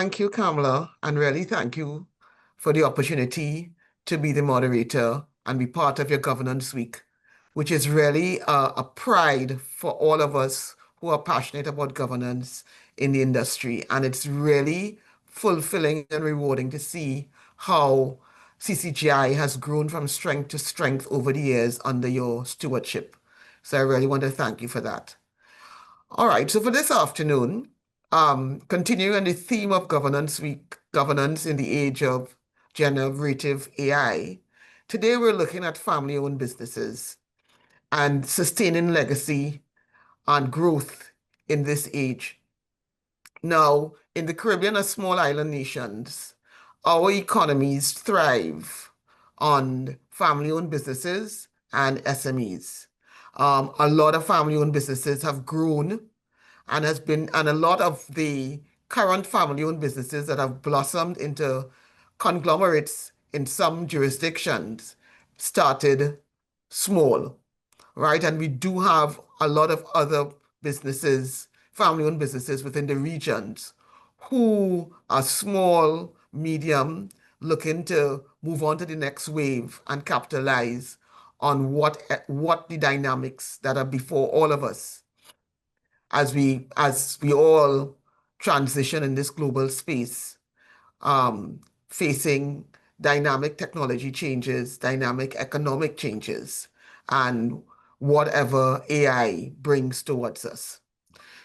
Thank you, Kamala, and really thank you for the opportunity to be the moderator and be part of your Governance Week, which is really a pride for all of us who are passionate about governance in the industry. And it's really fulfilling and rewarding to see how CCGI has grown from strength to strength over the years under your stewardship. So I really want to thank you for that. All right, so for this afternoon, continuing the theme of Governance Week, governance in the age of generative AI, today we're looking at family-owned businesses and sustaining legacy and growth in this age. Now, in the Caribbean and small island nations, our economies thrive on family-owned businesses and SMEs. A lot of family-owned businesses have grown and a lot of the current family-owned businesses that have blossomed into conglomerates in some jurisdictions started small, right? And we do have a lot of other businesses, family-owned businesses within the regions who are small, medium, looking to move on to the next wave and capitalize on what the dynamics that are before all of us as we all transition in this global space, facing dynamic technology changes, dynamic economic changes, and whatever AI brings towards us.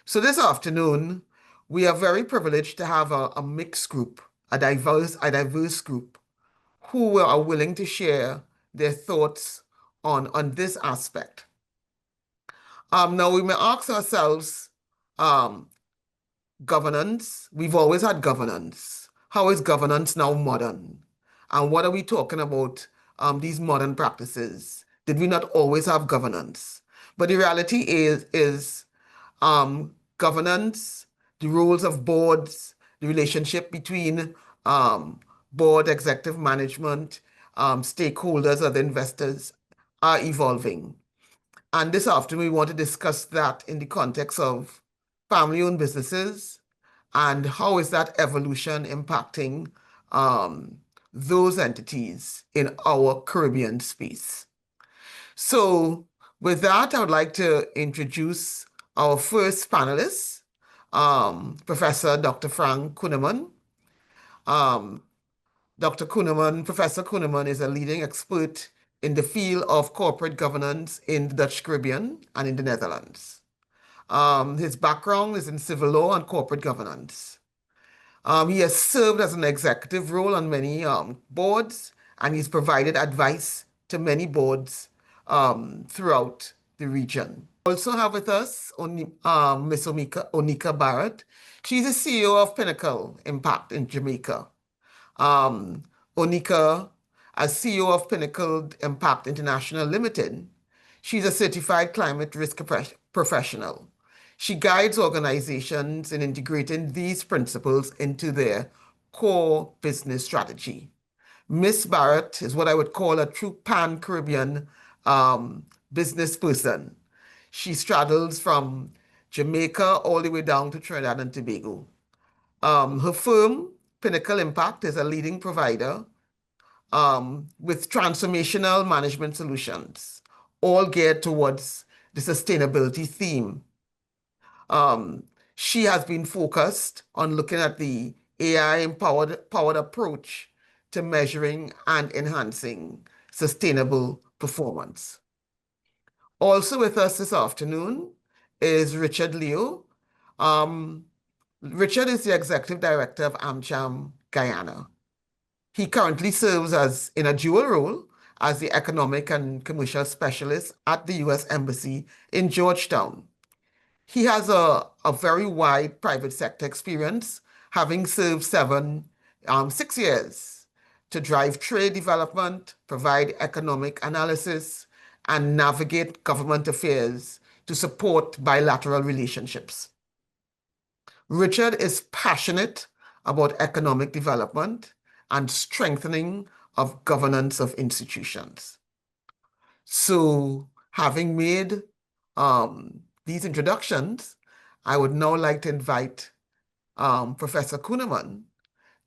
So this afternoon, we are very privileged to have a mixed group, a diverse group who are willing to share their thoughts on this aspect. Now we may ask ourselves, governance, we've always had governance. How is governance now modern? And what are we talking about, these modern practices? Did we not always have governance? But the reality is governance, the roles of boards, the relationship between board, executive management, stakeholders, other investors are evolving. And this afternoon, we want to discuss that in the context of family-owned businesses and how is that evolution impacting those entities in our Caribbean space. So with that, I would like to introduce our first panelist, Professor Dr. Frank Kunneman. Professor Kunneman is a leading expert in the field of corporate governance in the Dutch Caribbean and in the Netherlands. His background is in civil law and corporate governance. He has served as an executive role on many boards, and he's provided advice to many boards throughout the region. Also have with us Miss Onyka Barrett. She's the CEO of Pinnacle Impact in Jamaica. Onyka, as CEO of Pinnacle Impact International Limited, she's a certified climate risk professional. She guides organizations in integrating these principles into their core business strategy. Miss Barrett is what I would call a true pan-Caribbean business person. She straddles from Jamaica all the way down to Trinidad and Tobago. Her firm, Pinnacle Impact, is a leading provider with transformational management solutions, all geared towards the sustainability theme. She has been focused on looking at the AI-powered approach to measuring and enhancing sustainable performance. Also with us this afternoon is Richard Leo. Richard is the Executive Director of Amcham, Guyana. He currently serves in a dual role as the Economic and Commercial Specialist at the U.S. Embassy in Georgetown. He has a very wide private sector experience, having served 6 years to drive trade development, provide economic analysis, and navigate government affairs to support bilateral relationships. Richard is passionate about economic development and strengthening of governance of institutions. So having made these introductions, I would now like to invite Professor Kunneman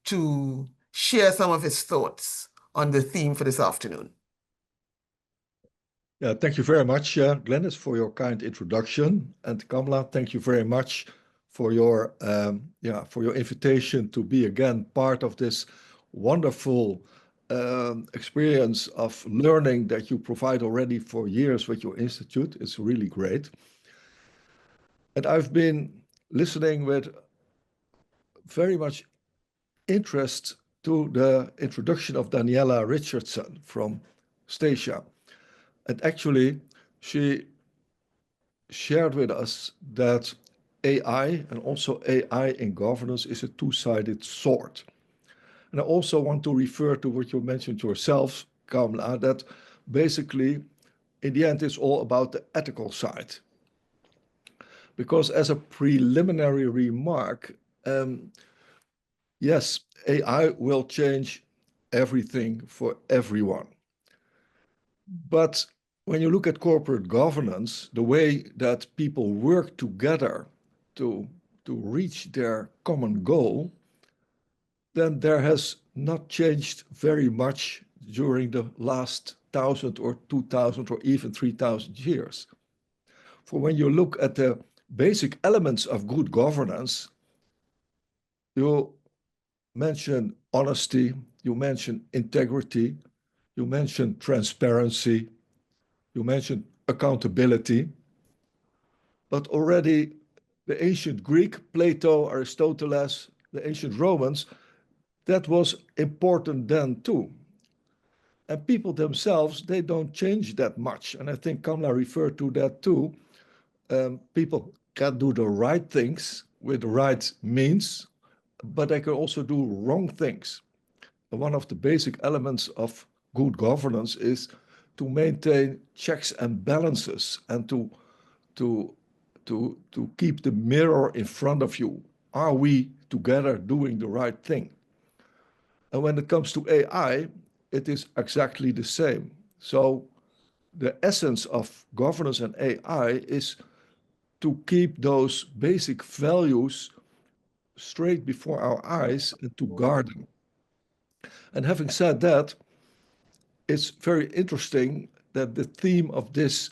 to share some of his thoughts on the theme for this afternoon. Yeah, thank you very much, Glynis, for your kind introduction, and Kamla, thank you very much for your invitation to be again part of this wonderful experience of learning that you provide already for years with your institute. It's really great. And I've been listening with very much interest to the introduction of Daniela Richardson from Stacia. And actually, she shared with us that AI and also AI in governance is a two-sided sword. And I also want to refer to what you mentioned yourself, Kamla, that basically, in the end, it's all about the ethical side. Because as a preliminary remark, yes, AI will change everything for everyone. But when you look at corporate governance, the way that people work together to reach their common goal, then there has not changed very much during the last 1,000 or 2,000 or even 3,000 years. For when you look at the basic elements of good governance, you mention honesty, you mention integrity, you mention transparency, you mentioned accountability, but already the ancient Greek, Plato, Aristoteles, the ancient Romans, that was important then too. And people themselves, they don't change that much. And I think Kamla referred to that too. People can do the right things with the right means, but they can also do wrong things. And one of the basic elements of good governance is to maintain checks and balances and to keep the mirror in front of you. Are we together doing the right thing? And when it comes to AI, it is exactly the same. So the essence of governance and AI is to keep those basic values straight before our eyes and to guard them. And having said that, it's very interesting that the theme of this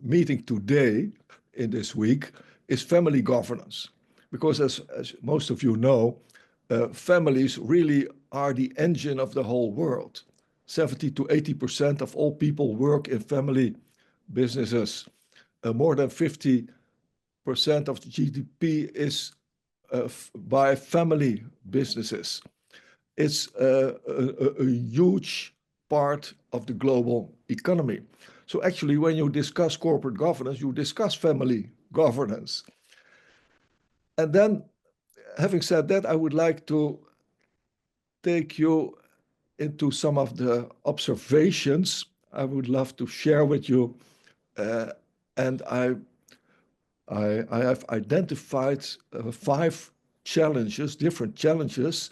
meeting today, in this week, is family governance. Because as most of you know, families really are the engine of the whole world. 70 to 80% of all people work in family businesses. More than 50% of the GDP is by family businesses. It's a huge part of the global economy. So actually, when you discuss corporate governance, you discuss family governance. And then, having said that, I would like to take you into some of the observations I would love to share with you. And I have identified 5 challenges, different challenges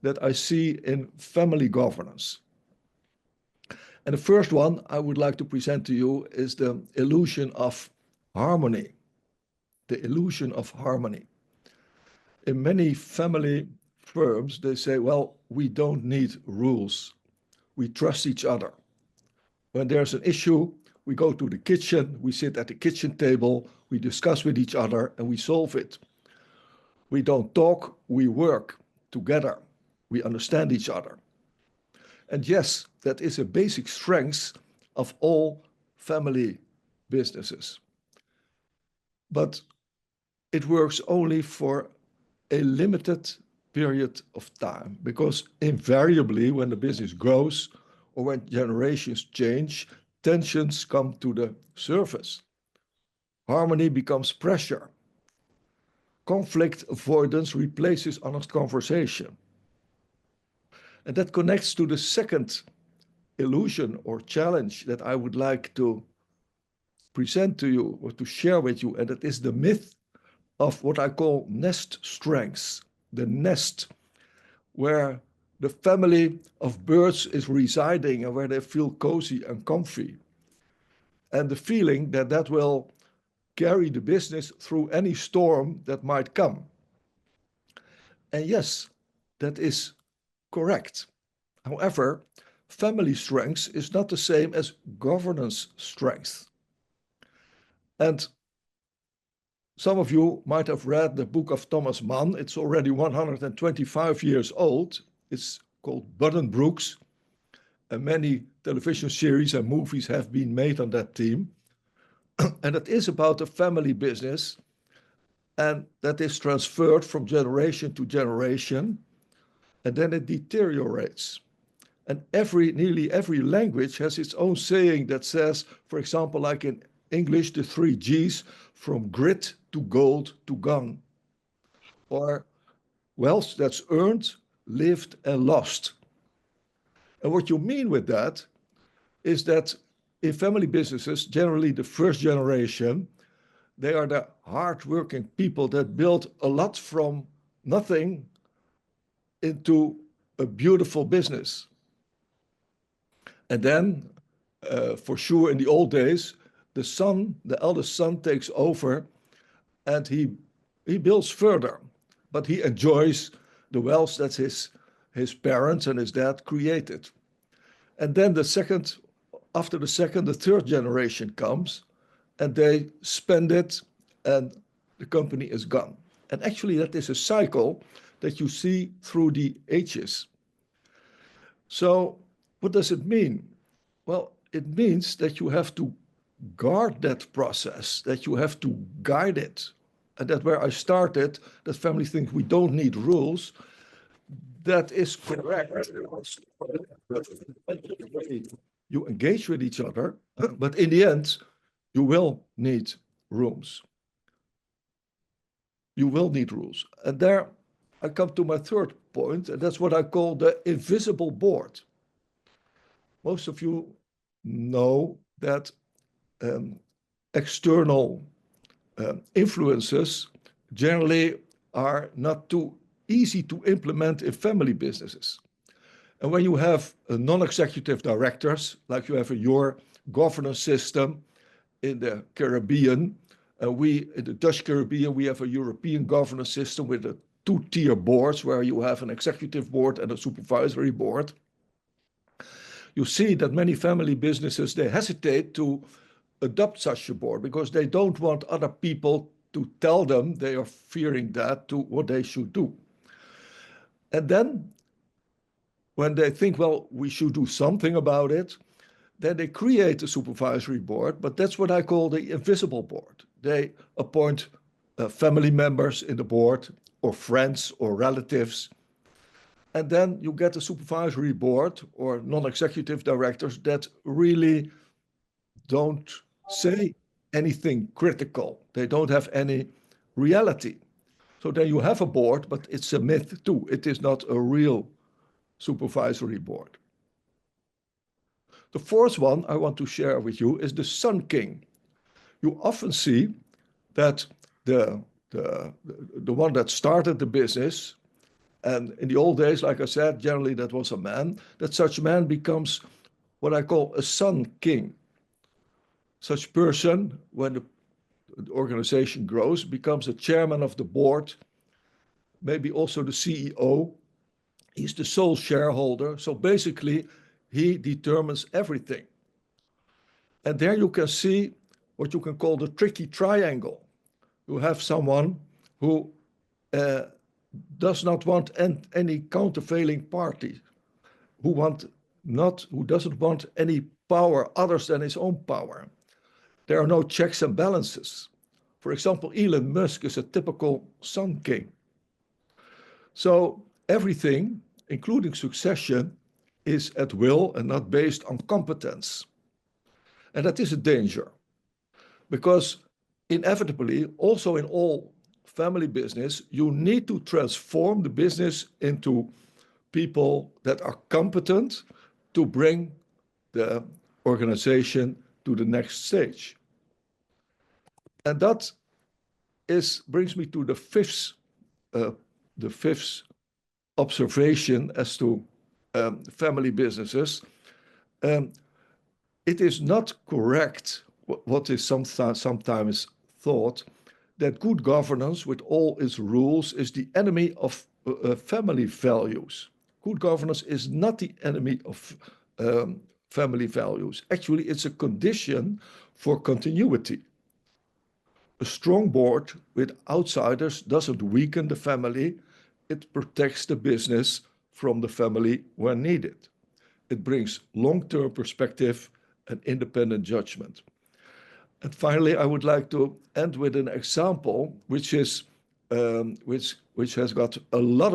that I see in family governance. And the first one I would like to present to you is the illusion of harmony. The illusion of harmony. In many family firms, they say, well, we don't need rules. We trust each other. When there's an issue, we go to the kitchen, we sit at the kitchen table, we discuss with each other, and we solve it. We don't talk, we work together. We understand each other. And yes, that is a basic strength of all family businesses. But it works only for a limited period of time, because invariably when the business grows or when generations change, tensions come to the surface. Harmony becomes pressure. Conflict avoidance replaces honest conversation. And that connects to the second illusion or challenge that I would like to present to you or to share with you, and that is the myth of what I call nest strengths. The nest, where the family of birds is residing and where they feel cozy and comfy. And the feeling that that will carry the business through any storm that might come. And yes, that is correct. However, family strength is not the same as governance strength. And some of you might have read the book of Thomas Mann. It's already 125 years old. It's called Buddenbrooks, and many television series and movies have been made on that theme. And it is about a family business, and that is transferred from generation to generation, and then it deteriorates. And nearly every language has its own saying that says, for example, like in English, the 3 G's, from grit to gold to gone. Or wealth that's earned, lived, and lost. And what you mean with that is that in family businesses, generally the first generation, they are the hardworking people that build a lot from nothing into a beautiful business. And then, for sure, in the old days, the eldest son takes over, and he builds further, but he enjoys the wealth that his parents and his dad created. And then after the second, the third generation comes, and they spend it, and the company is gone. And actually, that is a cycle that you see through the ages. So what does it mean? Well, it means that you have to guard that process, that you have to guide it. And that's where I started, that family thinks we don't need rules. That is correct. You engage with each other, but in the end, you will need rules. You will need rules. And there I come to my third point, and that's what I call the invisible board. Most of you know that external influences generally are not too easy to implement in family businesses. And when you have non-executive directors, like you have in your governance system in the Caribbean, we in the Dutch Caribbean, we have a European governance system with a 2-tier boards where you have an executive board and a supervisory board. You see that many family businesses, they hesitate to adopt such a board because they don't want other people to tell them, they are fearing that, to what they should do. And then when they think, well, we should do something about it, then they create a supervisory board, but that's what I call the invisible board. They appoint family members in the board, or friends or relatives. And then you get a supervisory board or non-executive directors that really don't say anything critical. They don't have any reality. So then you have a board, but it's a myth too. It is not a real supervisory board. The fourth one I want to share with you is the Sun King. You often see that the one that started the business, and in the old days, like I said, generally that was a man, that such man becomes what I call a Sun King. Such person, when the organization grows, becomes the chairman of the board, maybe also the CEO. He's the sole shareholder. So basically, he determines everything. And there you can see what you can call the tricky triangle. You have someone who does not want any countervailing party, who doesn't want any power others than his own power. There are no checks and balances. For example, Elon Musk is a typical Sun King. So everything, including succession, is at will and not based on competence. And that is a danger, because inevitably, also in all family business, you need to transform the business into people that are competent to bring the organization to the next stage. And that brings me to the fifth observation as to family businesses. It is not correct what is sometimes thought, that good governance with all its rules is the enemy of family values. Good governance is not the enemy of family values. Actually, it's a condition for continuity. A strong board with outsiders doesn't weaken the family, it protects the business from the family when needed. It brings long-term perspective and independent judgment. And finally, I would like to end with an example, which has got a lot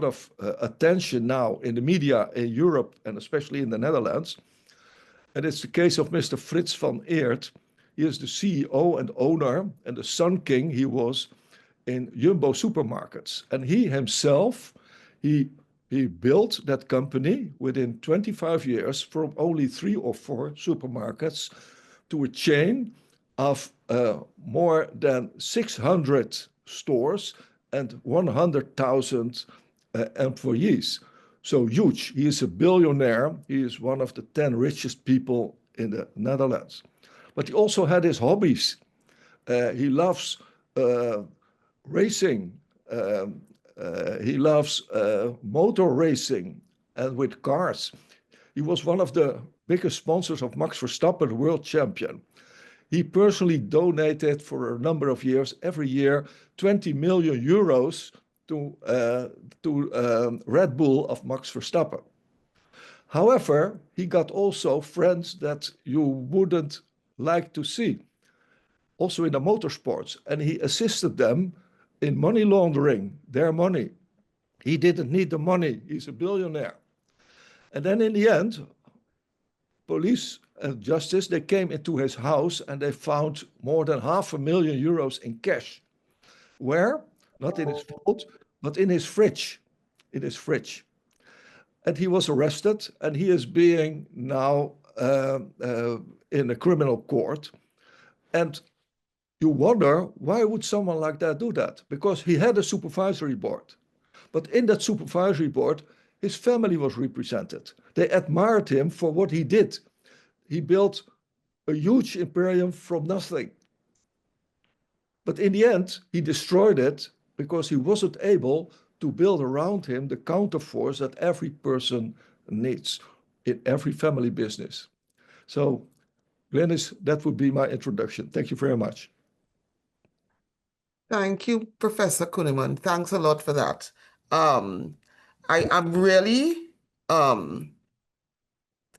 of attention now in the media in Europe and especially in the Netherlands. And it's the case of Mr. Frits van Eert. He is the CEO and owner and the Sun King he was in Jumbo supermarkets. And he himself, he built that company within 25 years from only 3 or 4 supermarkets to a chain of more than 600 stores and 100,000 employees. So huge. He is a billionaire. He is one of the 10 richest people in the Netherlands. But he also had his hobbies. He loves racing. He loves motor racing and with cars. He was one of the biggest sponsors of Max Verstappen, world champion. He personally donated for a number of years, every year, 20 million euros to Red Bull of Max Verstappen. However, he got also friends that you wouldn't like to see, also in the motorsports, and he assisted them in money laundering their money. He didn't need the money. He's a billionaire. And then in the end, police and justice, they came into his house and they found more than €500,000 in cash. Where? Not in his vault, but in his fridge. In his fridge. And he was arrested and he is being now in a criminal court. And you wonder, why would someone like that do that? Because he had a supervisory board. But in that supervisory board, his family was represented. They admired him for what he did. He built a huge imperium from nothing. But in the end, he destroyed it because he wasn't able to build around him the counterforce that every person needs in every family business. So, Glynis, that would be my introduction. Thank you very much. Thank you, Professor Kunneman. Thanks a lot for that. I'm really,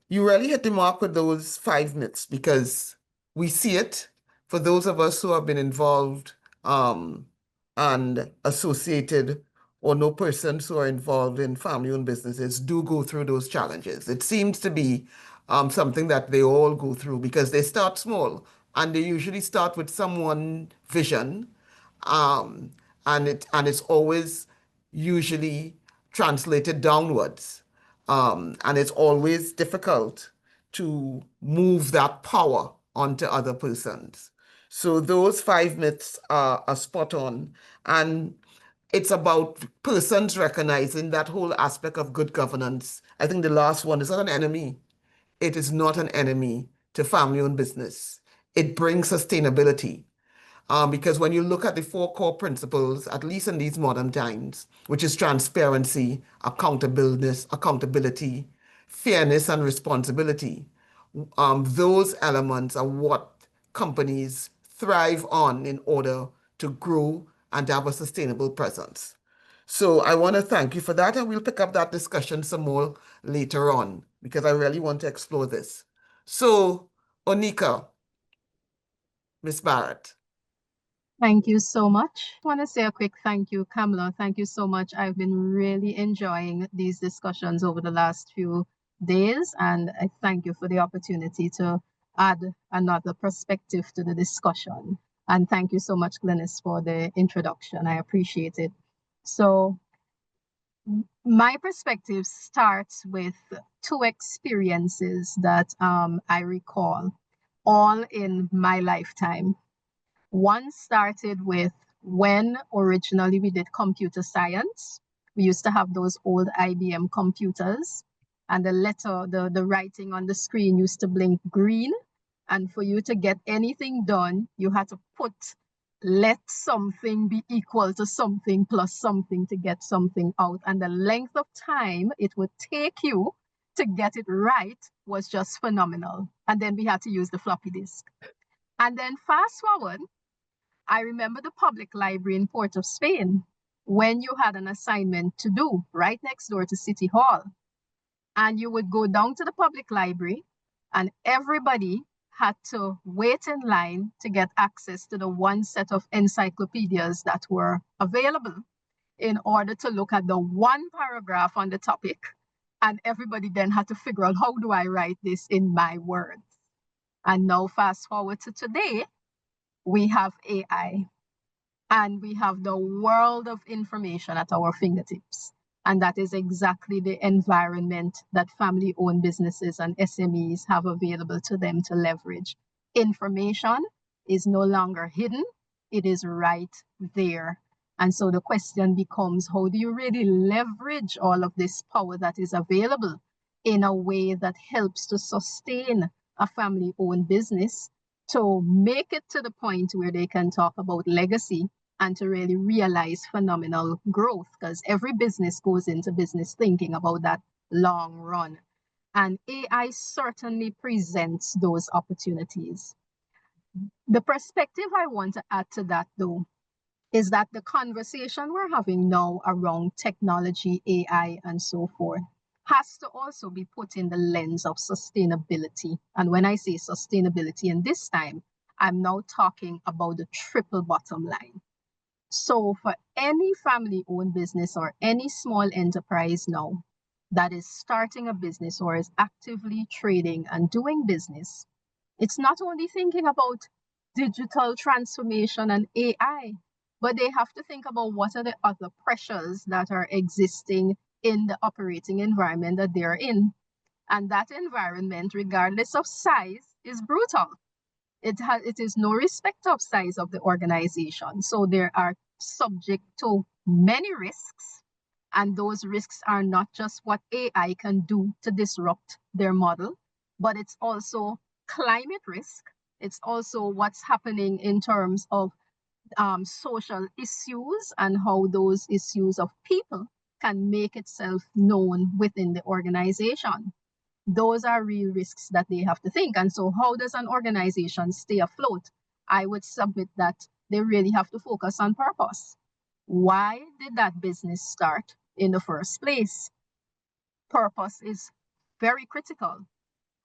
you really hit the mark with those 5 myths because we see it for those of us who have been involved and associated or know persons who are involved in family-owned businesses do go through those challenges. It seems to be something that they all go through because they start small and they usually start with someone vision and it's always usually translated downwards. And it's always difficult to move that power onto other persons. So those 5 myths are spot on. And it's about persons recognizing that whole aspect of good governance. I think the last one is not an enemy. It is not an enemy to family-owned business. It brings sustainability. Because when you look at the 4 core principles, at least in these modern times, which is transparency, accountability, fairness, and responsibility, those elements are what companies thrive on in order to grow and to have a sustainable presence. So I want to thank you for that, and we'll pick up that discussion some more later on, because I really want to explore this. So, Onyka, Ms. Barrett. Thank you so much. I want to say a quick thank you, Kamala. Thank you so much. I've been really enjoying these discussions over the last few days, and I thank you for the opportunity to add another perspective to the discussion. And thank you so much, Glynis, for the introduction. I appreciate it. So my perspective starts with 2 experiences that I recall, all in my lifetime. One started with when originally we did computer science. We used to have those old IBM computers, and the writing on the screen used to blink green. And for you to get anything done, you had to put let something be equal to something plus something to get something out. And the length of time it would take you to get it right was just phenomenal. And then we had to use the floppy disk. And then fast forward, I remember the public library in Port of Spain when you had an assignment to do right next door to City Hall. And you would go down to the public library and everybody had to wait in line to get access to the one set of encyclopedias that were available in order to look at the one paragraph on the topic. And everybody then had to figure out, how do I write this in my words? And now fast forward to today, we have AI and we have the world of information at our fingertips. And that is exactly the environment that family-owned businesses and SMEs have available to them to leverage. Information is no longer hidden, it is right there. And so the question becomes, how do you really leverage all of this power that is available in a way that helps to sustain a family-owned business to make it to the point where they can talk about legacy and to really realize phenomenal growth, because every business goes into business thinking about that long run. And AI certainly presents those opportunities. The perspective I want to add to that, though, is that the conversation we're having now around technology, AI, and so forth has to also be put in the lens of sustainability. And when I say sustainability, and this time, I'm now talking about the triple bottom line. So for any family-owned business or any small enterprise now that is starting a business or is actively trading and doing business, it's not only thinking about digital transformation and AI, but they have to think about what are the other pressures that are existing in the operating environment that they're in. And that environment, regardless of size, is brutal. It is no respect of size of the organization. So they are subject to many risks. And those risks are not just what AI can do to disrupt their model, but it's also climate risk. It's also what's happening in terms of social issues and how those issues of people can make itself known within the organization. Those are real risks that they have to think. And so how does an organization stay afloat? I would submit that they really have to focus on purpose. Why did that business start in the first place? Purpose is very critical.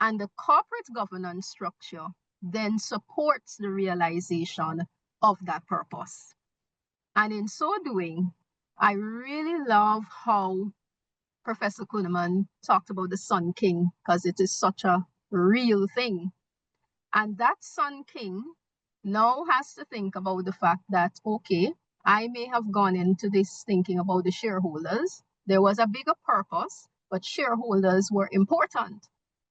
And the corporate governance structure then supports the realization of that purpose. And in so doing, I really love how Professor Kunneman talked about the Sun King, because it is such a real thing. And that Sun King now has to think about the fact that, okay, I may have gone into this thinking about the shareholders. There was a bigger purpose, but shareholders were important.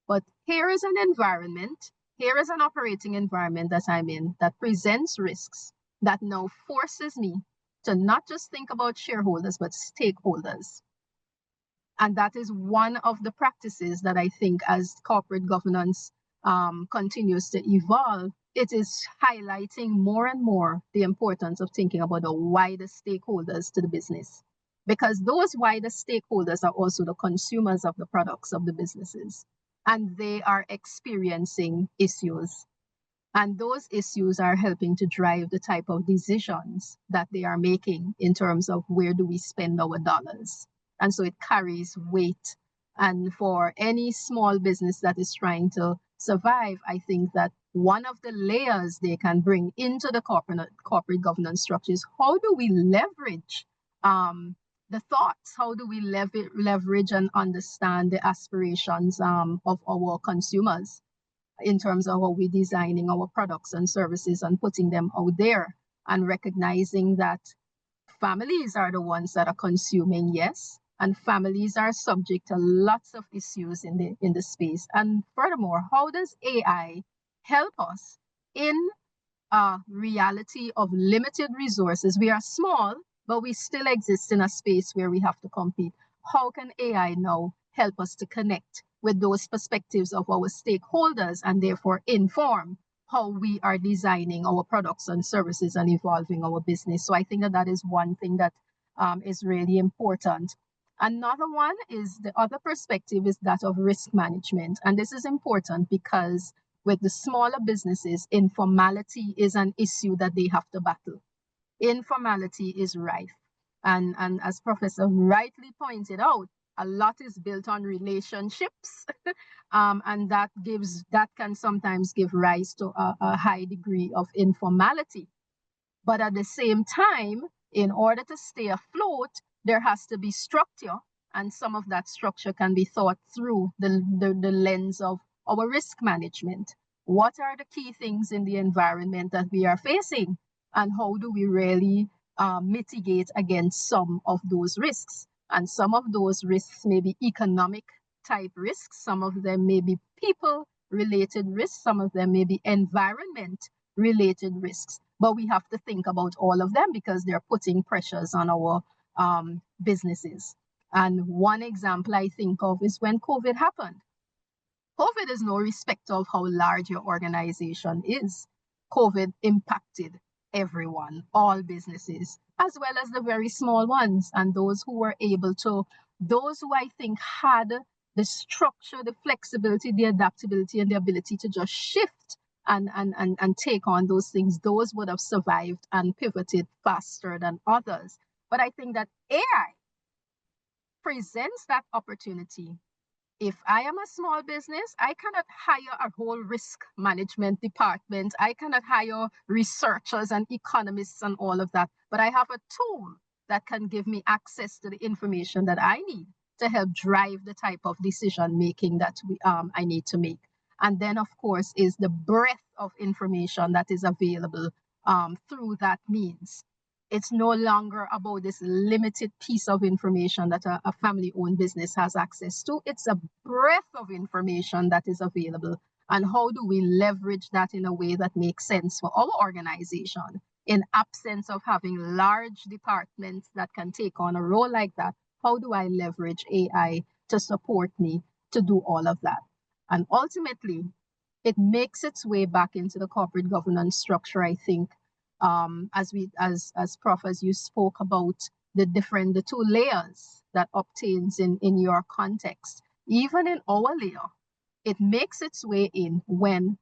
But here is an environment, here is an operating environment that I'm in that presents risks that now forces me to not just think about shareholders, but stakeholders. And that is one of the practices that I think as corporate governance continues to evolve, it is highlighting more and more the importance of thinking about the wider stakeholders to the business. Because those wider stakeholders are also the consumers of the products of the businesses. And they are experiencing issues. And those issues are helping to drive the type of decisions that they are making in terms of where do we spend our dollars. And so it carries weight. And for any small business that is trying to survive, I think that one of the layers they can bring into the corporate governance structure is how do we leverage the thoughts? How do we leverage and understand the aspirations of our consumers in terms of how we're designing our products and services and putting them out there, and recognizing that families are the ones that are consuming, yes, and families are subject to lots of issues in the space. And furthermore, how does AI help us in a reality of limited resources? We are small, but we still exist in a space where we have to compete. How can AI now help us to connect with those perspectives of our stakeholders and therefore inform how we are designing our products and services and evolving our business. So I think that that is one thing that is really important. Another one is the other perspective is that of risk management. And this is important because with the smaller businesses, informality is an issue that they have to battle. Informality is rife. And as Professor rightly pointed out, a lot is built on relationships, and that can sometimes give rise to a high degree of informality. But at the same time, in order to stay afloat, there has to be structure, and some of that structure can be thought through the lens of our risk management. What are the key things in the environment that we are facing, and how do we really mitigate against some of those risks? And some of those risks may be economic type risks, some of them may be people related risks, some of them may be environment related risks. But we have to think about all of them because they're putting pressures on our businesses. And one example I think of is when COVID happened. COVID is no respect of how large your organization is. COVID impacted everyone, all businesses, as well as the very small ones. And those who were able to, those who I think had the structure, the flexibility, the adaptability, and the ability to just shift and take on those things, those would have survived and pivoted faster than others. But I think that AI presents that opportunity. If I am a small business, I cannot hire a whole risk management department. I cannot hire researchers and economists and all of that. But I have a tool that can give me access to the information that I need to help drive the type of decision making that I need to make. And then, of course, is the breadth of information that is available through that means. It's no longer about this limited piece of information that a family-owned business has access to. It's a breadth of information that is available. And how do we leverage that in a way that makes sense for our organization? In absence of having large departments that can take on a role like that, how do I leverage AI to support me to do all of that? And ultimately, it makes its way back into the corporate governance structure, I think, as Prof, as you spoke about the two layers that obtains in your context, even in our layer, it makes its way in when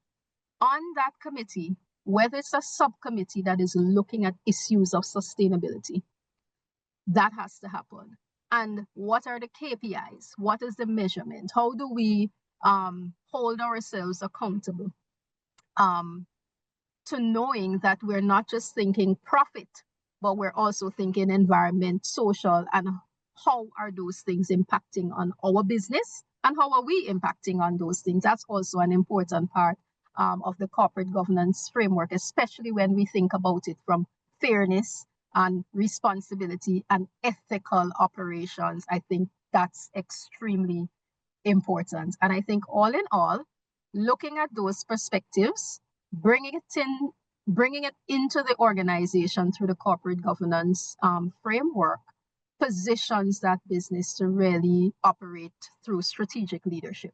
on that committee, whether it's a subcommittee that is looking at issues of sustainability, that has to happen. And what are the KPIs? What is the measurement? How do we hold ourselves accountable to knowing that we're not just thinking profit, but we're also thinking environment, social, and how are those things impacting on our business and how are we impacting on those things? That's also an important part of the corporate governance framework, especially when we think about it from fairness and responsibility and ethical operations. I think that's extremely important. And I think all in all, looking at those perspectives, bringing it into the organization through the corporate governance framework positions that business to really operate through strategic leadership,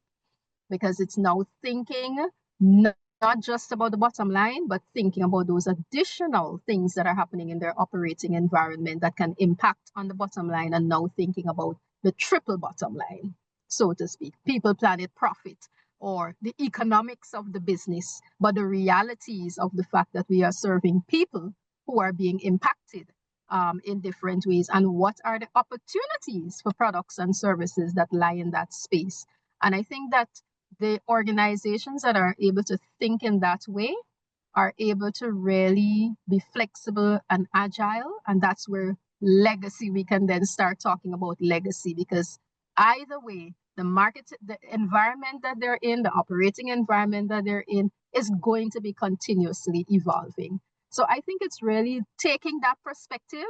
because it's now thinking not just about the bottom line, but thinking about those additional things that are happening in their operating environment that can impact on the bottom line, and now thinking about the triple bottom line, so to speak, people, planet, profit, or the economics of the business, but the realities of the fact that we are serving people who are being impacted in different ways, and what are the opportunities for products and services that lie in that space. And I think that the organizations that are able to think in that way are able to really be flexible and agile, and that's where legacy, we can then start talking about legacy, because either way, the market, the environment that they're in, the operating environment that they're in is going to be continuously evolving. So I think it's really taking that perspective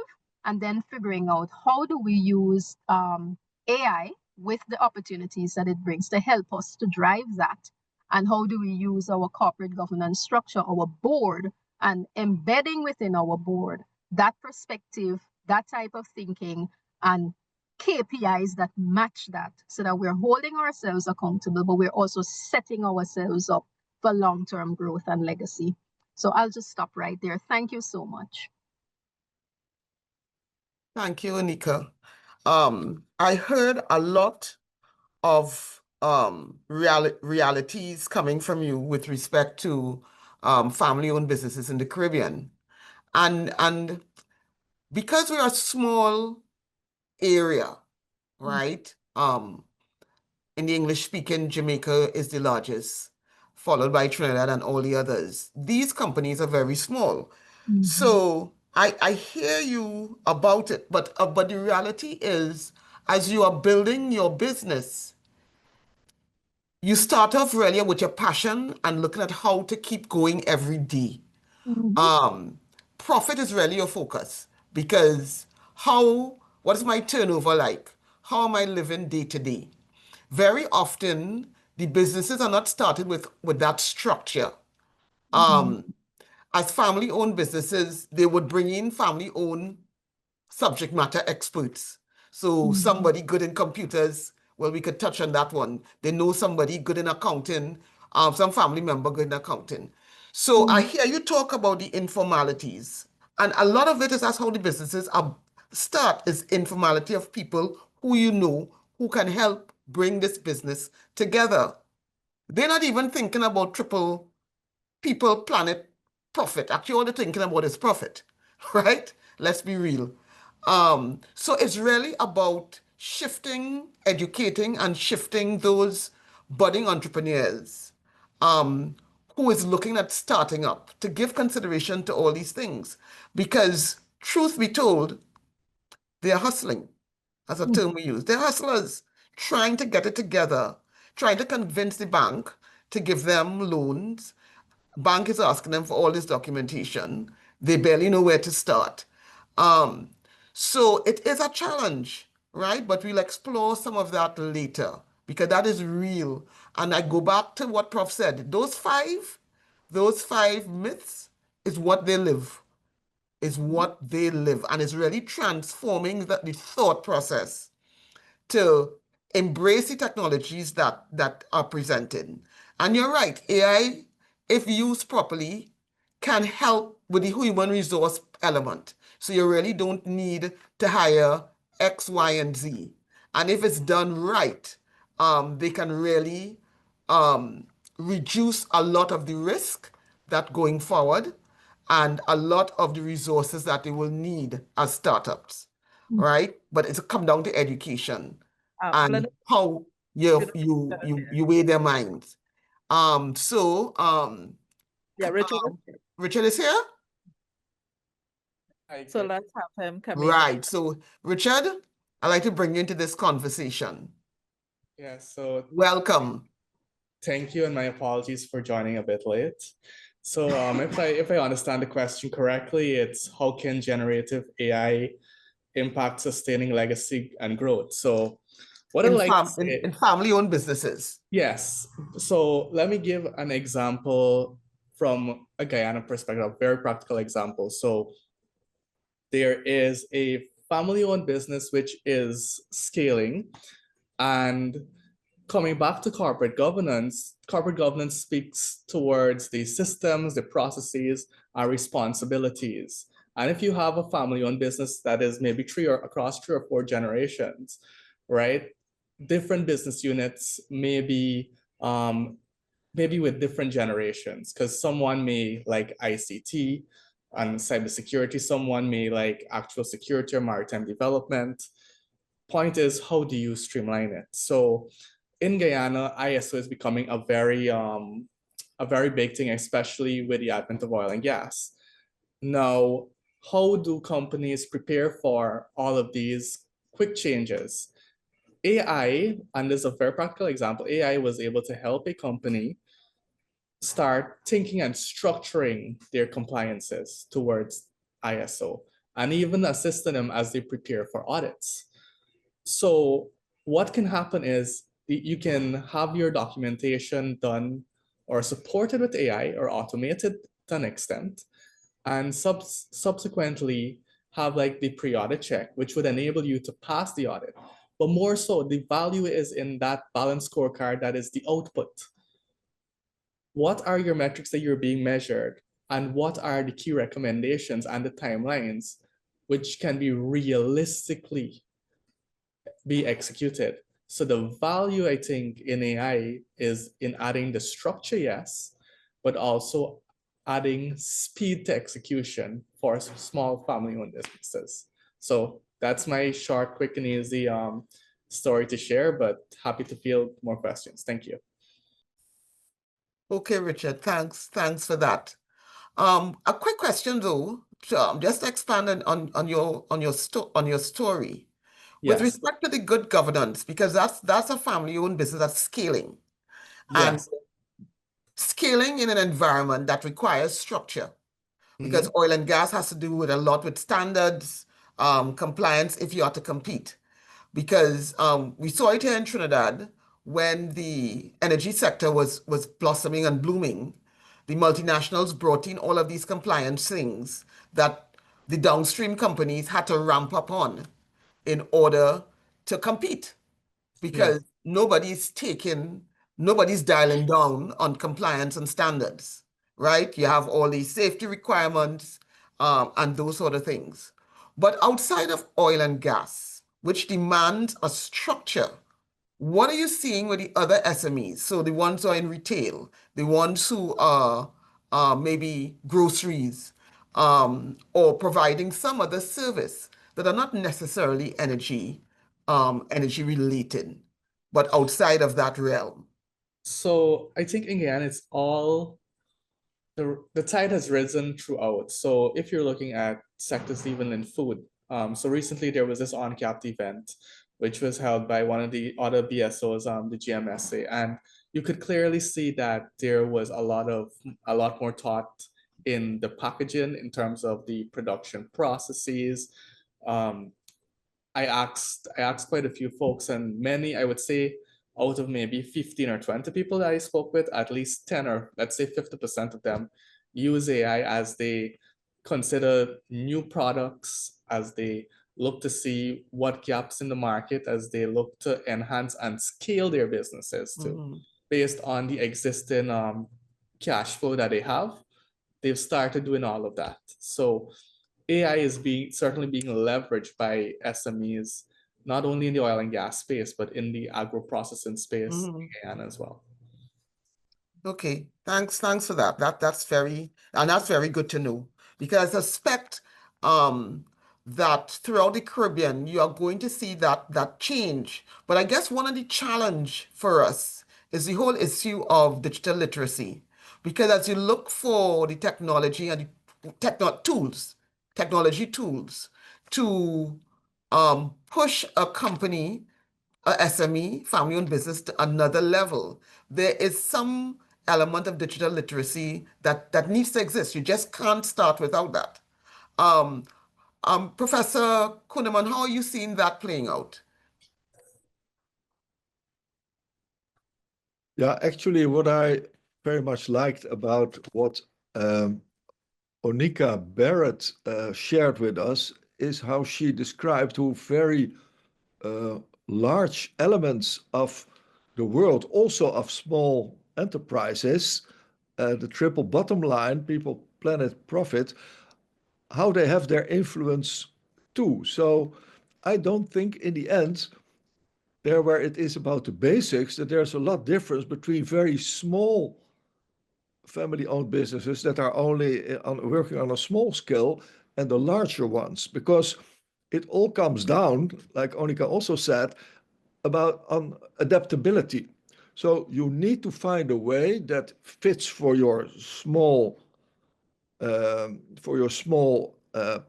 and then figuring out how do we use AI with the opportunities that it brings to help us to drive that. And how do we use our corporate governance structure, our board, and embedding within our board that perspective, that type of thinking, and KPIs that match that, so that we're holding ourselves accountable, but we're also setting ourselves up for long-term growth and legacy. So I'll just stop right there. Thank you so much. Thank you, Onyka. I heard a lot of realities coming from you with respect to family-owned businesses in the Caribbean. And because we're a small area, right? In the English-speaking, Jamaica is the largest, followed by Trinidad and all the others. These companies are very small. So I hear you about it, but the reality is, as you are building your business, you start off really with your passion and looking at how to keep going every day. Profit is really your focus because what is my turnover like? How am I living day to day? Very often, the businesses are not started with that structure. As family-owned businesses, they would bring in family-owned subject matter experts. So somebody good in computers, well, we could touch on that one. They know somebody good in accounting, some family member good in accounting. So I hear you talk about the informalities, and a lot of it is that's how the businesses start is informality of people who you know who can help bring this business together. They're not even thinking about triple people, planet, profit. Actually, all they're thinking about is profit, right? Let's be real. So it's really about shifting, educating, and shifting those budding entrepreneurs who is looking at starting up to give consideration to all these things. Because truth be told, they're hustling, as a term we use. They're hustlers trying to get it together, trying to convince the bank to give them loans. Bank is asking them for all this documentation. They barely know where to start. So it is a challenge, right? But we'll explore some of that later because that is real. And I go back to what Prof said. Those five myths is what they live, and it's really transforming the thought process to embrace the technologies that are presented. And you're right, AI, if used properly, can help with the human resource element. So you really don't need to hire X, Y, and Z. And if it's done right, they can really reduce a lot of the risk that going forward and a lot of the resources that they will need as startups, right? But it's come down to education and Glynis, how you weigh their minds. yeah, Richard. Richard is here? So let's have him come in. Right. So Richard, I'd like to bring you into this conversation. Yeah, so Welcome. thank you, and my apologies for joining a bit late. So if I understand the question correctly, it's how can generative AI impact sustaining legacy and growth? So what I like to say, in family-owned businesses. yes. So let me give an example from a Guyana perspective, a very practical example. So there is a family-owned business which is scaling, and coming back to corporate governance speaks towards the systems, the processes, our responsibilities. And if you have a family-owned business that is maybe across 3 or 4 generations, right? Different business units may be maybe with different generations, because someone may like ICT and cybersecurity, someone may like actual security or maritime development. Point is, how do you streamline it? So in Guyana, ISO is becoming a very big thing, especially with the advent of oil and gas. Now, how do companies prepare for all of these quick changes? AI, and this is a very practical example, AI was able to help a company start thinking and structuring their compliances towards ISO, and even assisting them as they prepare for audits. So what can happen is you can have your documentation done or supported with AI or automated to an extent, and subsequently have like the pre-audit check, which would enable you to pass the audit. But more so, the value is in that balanced scorecard that is the output. what are your metrics that you're being measured, and what are the key recommendations and the timelines which can be realistically be executed. So the value, I think, in AI is in adding the structure, yes, but also adding speed to execution for small family-owned businesses. So that's my short, quick, and easy story to share, but happy to field more questions. Thank you. Okay, Richard, thanks for that. A quick question though, just to expand on your story. With Yes, respect to the good governance, because that's a family-owned business that's scaling. And yes. scaling in an environment that requires structure, because oil and gas has to do with a lot with standards, compliance if you are to compete. Because we saw it here in Trinidad when the energy sector was blossoming and blooming. The multinationals brought in all of these compliance things that the downstream companies had to ramp up on in order to compete, because nobody's dialing down on compliance and standards, right? You have all these safety requirements and those sort of things. But outside of oil and gas, which demands a structure, what are you seeing with the other SMEs? So the ones who are in retail, the ones who are maybe groceries, or providing some other service that are not necessarily energy related, but outside of that realm. So I think in Guyana, it's all the tide has risen throughout. So if you're looking at sectors even in food, so recently there was this on-capped event, which was held by one of the other BSOs, the GMSA, and you could clearly see that there was a lot more thought in the packaging in terms of the production processes. I asked quite a few folks, and many, I would say, out of maybe 15 or 20 people that I spoke with, at least 10 or let's say 50% of them use AI as they consider new products, as they look to see what gaps in the market, as they look to enhance and scale their businesses to based on the existing cash flow that they have. They've started doing all of that. So AI is certainly being leveraged by SMEs, not only in the oil and gas space, but in the agro-processing space in Guyana as well. Okay, thanks for that. That's very good to know, because I suspect that throughout the Caribbean you are going to see that change. But I guess one of the challenge for us is the whole issue of digital literacy, because as you look for the technology and the technology tools to push a company, a SME, family-owned business, to another level, there is some element of digital literacy that needs to exist. You just can't start without that. Professor Kunneman, how are you seeing that playing out? Yeah, actually, what I very much liked about what Onyka Barrett shared with us is how she described two very large elements of the world, also of small enterprises, the triple bottom line, people, planet, profit, how they have their influence too. So I don't think in the end, there where it is about the basics, that there's a lot difference between very small family-owned businesses that are only working on a small scale and the larger ones, because it all comes down, like Onyka also said, about adaptability. So you need to find a way that fits for your small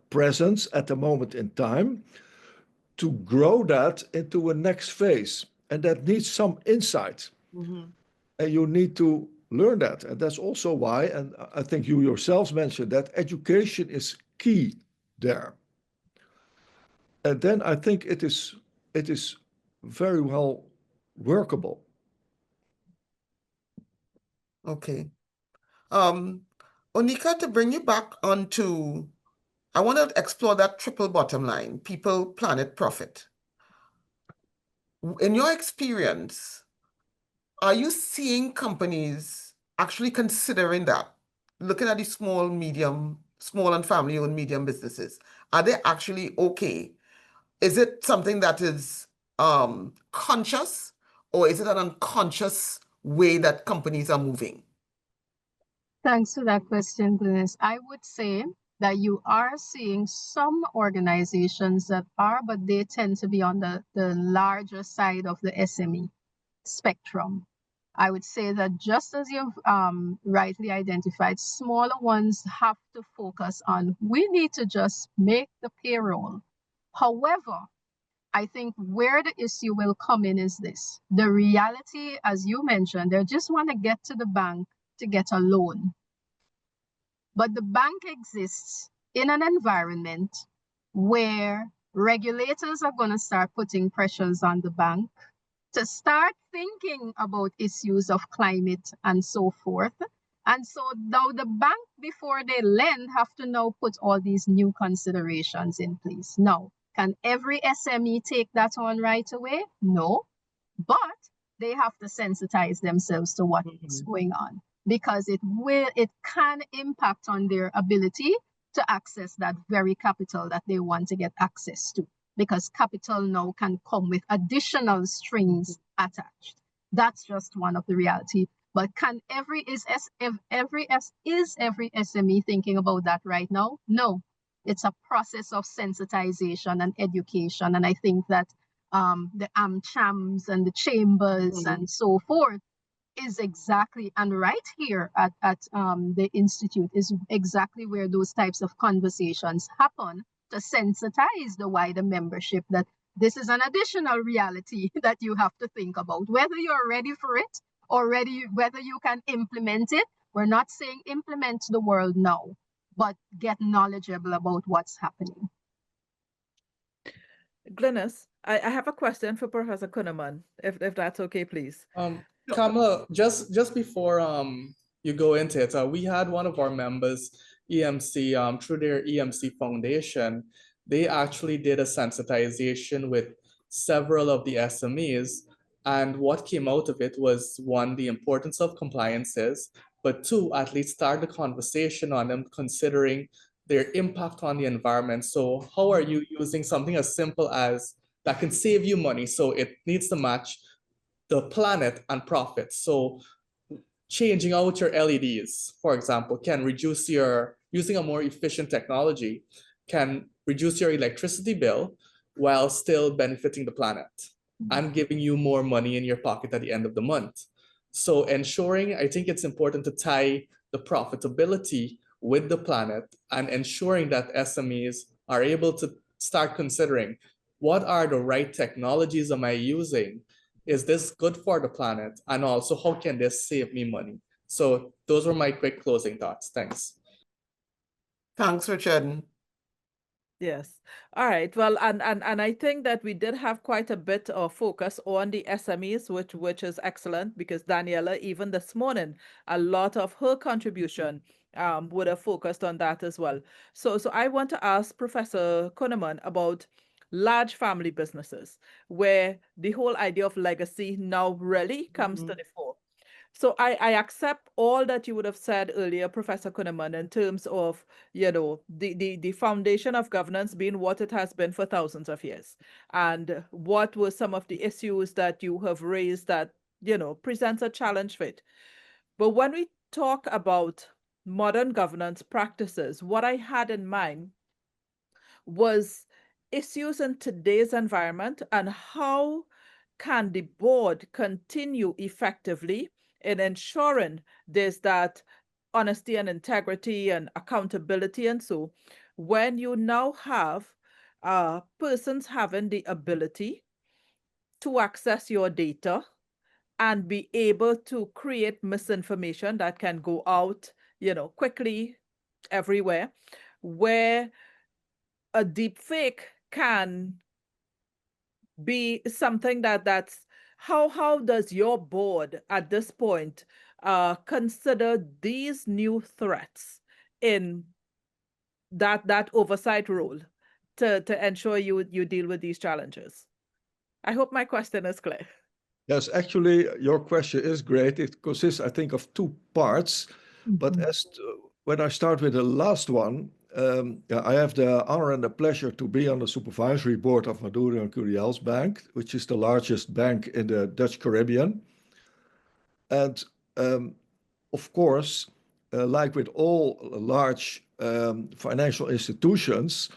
presence at the moment in time, to grow that into a next phase, and that needs some insight. And you need to learn that, and that's also why, and I think you yourselves mentioned that education is key there. And then I think it is very well workable. Okay. Onyka, to bring you back onto, I want to explore that triple bottom line, people, planet, profit. In your experience, are you seeing companies actually considering that, looking at the small and family-owned medium businesses, are they actually okay? Is it something that is conscious, or is it an unconscious way that companies are moving? Thanks for that question, Glynis. I would say that you are seeing some organizations that are, but they tend to be on the larger side of the SME spectrum. I would say that just as you've rightly identified, smaller ones have to focus on, we need to just make the payroll. However, I think where the issue will come in is this. The reality, as you mentioned, they just want to get to the bank to get a loan. But the bank exists in an environment where regulators are going to start putting pressures on the bank to start thinking about issues of climate and so forth. And so now the bank, before they lend, have to now put all these new considerations in place. Now, can every SME take that on right away? No, but they have to sensitize themselves to what is going on, because it can impact on their ability to access that very capital that they want to get access to, because capital now can come with additional strings attached. That's just one of the reality. But is every SME thinking about that right now? No. It's a process of sensitization and education. And I think that the Amchams and the chambers and so forth is exactly, and right here at the Institute is exactly where those types of conversations happen, to sensitize the wider membership that this is an additional reality that you have to think about, whether you're ready for it or whether you can implement it. We're not saying implement the world now, but get knowledgeable about what's happening. Glynis, I have a question for Professor Kunneman, if that's okay, please. Kamala, just before you go into it, we had one of our members, EMC, through their EMC Foundation, they actually did a sensitization with several of the SMEs. And what came out of it was, one, the importance of compliances, but two, at least start the conversation on them considering their impact on the environment. So how are you using something as simple as that can save you money? So it needs to match the planet and profit. So changing out your LEDs, for example, can reduce using a more efficient technology, can reduce your electricity bill while still benefiting the planet and giving you more money in your pocket at the end of the month. So ensuring, I think it's important to tie the profitability with the planet and ensuring that SMEs are able to start considering, what are the right technologies am I using? Is this good for the planet? And also, how can this save me money? So those were my quick closing thoughts. Thanks. Thanks, Richard. Yes. All right. Well, and I think that we did have quite a bit of focus on the SMEs, which is excellent, because Daniela, even this morning, a lot of her contribution would have focused on that as well. So I want to ask Professor Kunneman about large family businesses, where the whole idea of legacy now really comes to the fore. So I accept all that you would have said earlier, Professor Kunneman, in terms of, the foundation of governance being what it has been for thousands of years. And what were some of the issues that you have raised that, presents a challenge for it. But when we talk about modern governance practices, what I had in mind was issues in today's environment and how can the board continue effectively in ensuring there's that honesty and integrity and accountability. And so when you now have persons having the ability to access your data and be able to create misinformation that can go out, quickly everywhere, where a deep fake can be something that's how does your board at this point consider these new threats in that oversight role to ensure you deal with these challenges? I hope my question is clear. Yes, actually, your question is great. It consists, I think, of two parts. But when I start with the last one, yeah, I have the honor and the pleasure to be on the supervisory board of Maduro and Curiel's Bank, which is the largest bank in the Dutch Caribbean. And of course, like with all large financial institutions,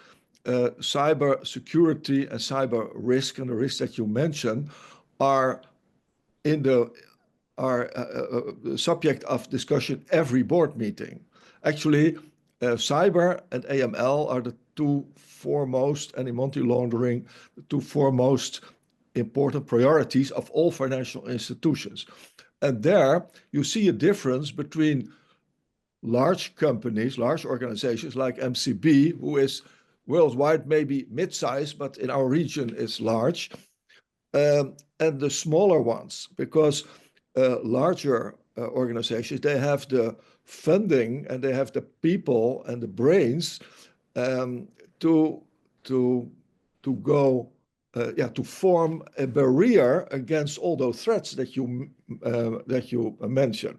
cyber security and cyber risk and the risks that you mentioned are subject of discussion every board meeting. Actually, cyber and AML are the two foremost, and anti-money laundering, the two foremost important priorities of all financial institutions. And there you see a difference between large companies, large organizations like MCB, who is worldwide maybe mid-size, but in our region is large, and the smaller ones, because larger organizations, they have the funding and they have the people and the brains to go, to form a barrier against all those threats that you mentioned.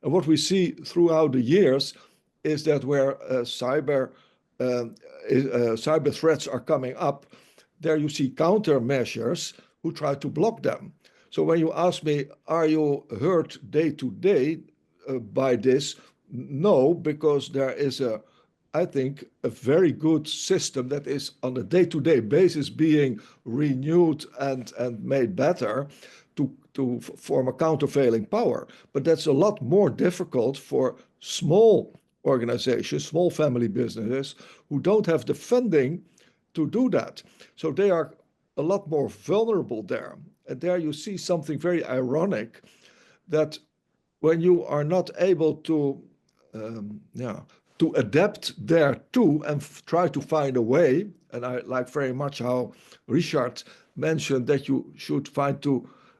And what we see throughout the years is that where cyber threats are coming up, there you see countermeasures who try to block them. So when you ask me, are you hurt day to day by this? No, because there is I think, a very good system that is on a day-to-day basis being renewed and made better to form a countervailing power. But that's a lot more difficult for small organizations, small family businesses who don't have the funding to do that. So they are a lot more vulnerable there. And there you see something very ironic, that when you are not able to adapt thereto and try to find a way, and I like very much how Richard mentioned that you should find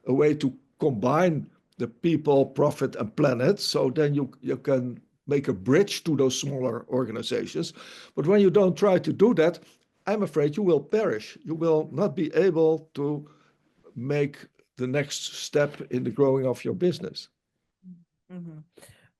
a way to combine the people, profit, and planet, so then you can make a bridge to those smaller organizations. But when you don't try to do that, I'm afraid you will perish. You will not be able to make the next step in the growing of your business. Mm-hmm.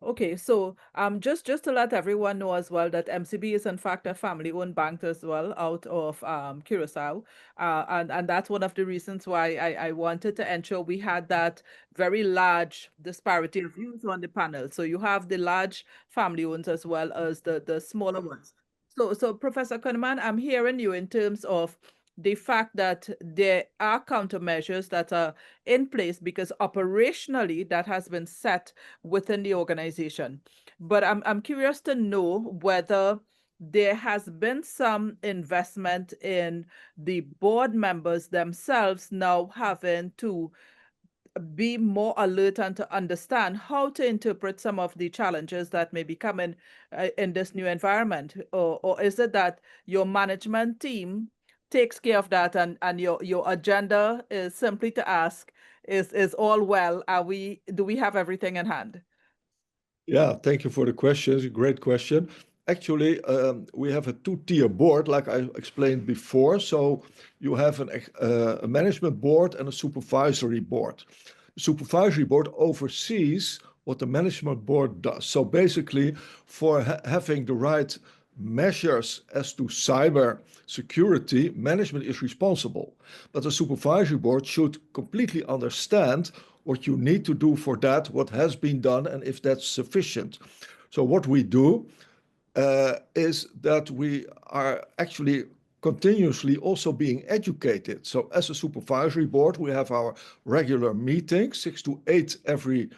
Okay, so just to let everyone know as well that MCB is in fact a family-owned bank as well out of Curaçao, and that's one of the reasons why I wanted to ensure we had that very large disparity of views on the panel. So you have the large family-owned as well as the smaller ones. So Professor Kunneman, I'm hearing you in terms of the fact that there are countermeasures that are in place because operationally that has been set within the organization. But I'm curious to know whether there has been some investment in the board members themselves now having to be more alert and to understand how to interpret some of the challenges that may be coming in this new environment, or is it that your management team takes care of that and your agenda is simply to ask, is all well? Do we have everything in hand? Yeah, thank you for the question. It's a great question. Actually, we have a two-tier board, like I explained before. So you have a management board and a supervisory board. The supervisory board oversees what the management board does. So basically, for having the right measures as to cyber security, management is responsible. But the supervisory board should completely understand what you need to do for that, what has been done, and if that's sufficient. So what we do is that we are actually continuously also being educated. So as a supervisory board, we have our regular meetings, 6 to 8 every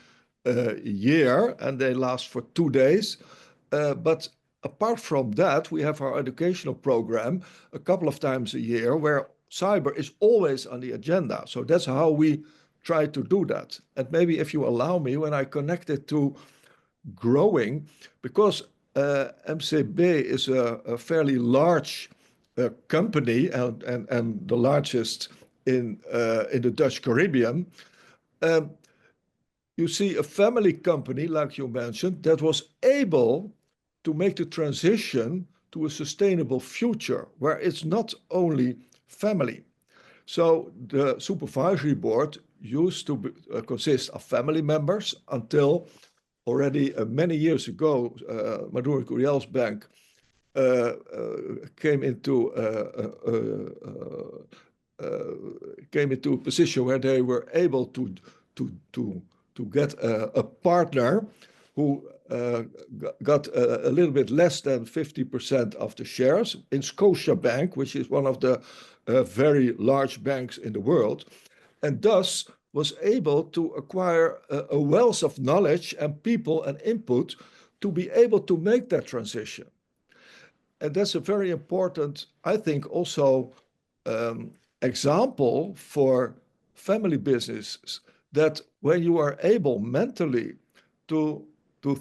year, and they last for 2 days. But apart from that, we have our educational program a couple of times a year where cyber is always on the agenda. So that's how we try to do that. And maybe if you allow me, when I connect it to growing, because MCB is a fairly large company and the largest in the Dutch Caribbean, you see a family company, like you mentioned, that was able to make the transition to a sustainable future where it's not only family. So the supervisory board used to consist of family members until already many years ago, Maduro Curiel's bank came into a position where they were able to get a partner who got a little bit less than 50% of the shares in Scotiabank, which is one of the very large banks in the world, and thus was able to acquire a wealth of knowledge and people and input to be able to make that transition. And that's a very important, I think, also example for family businesses, that when you are able mentally to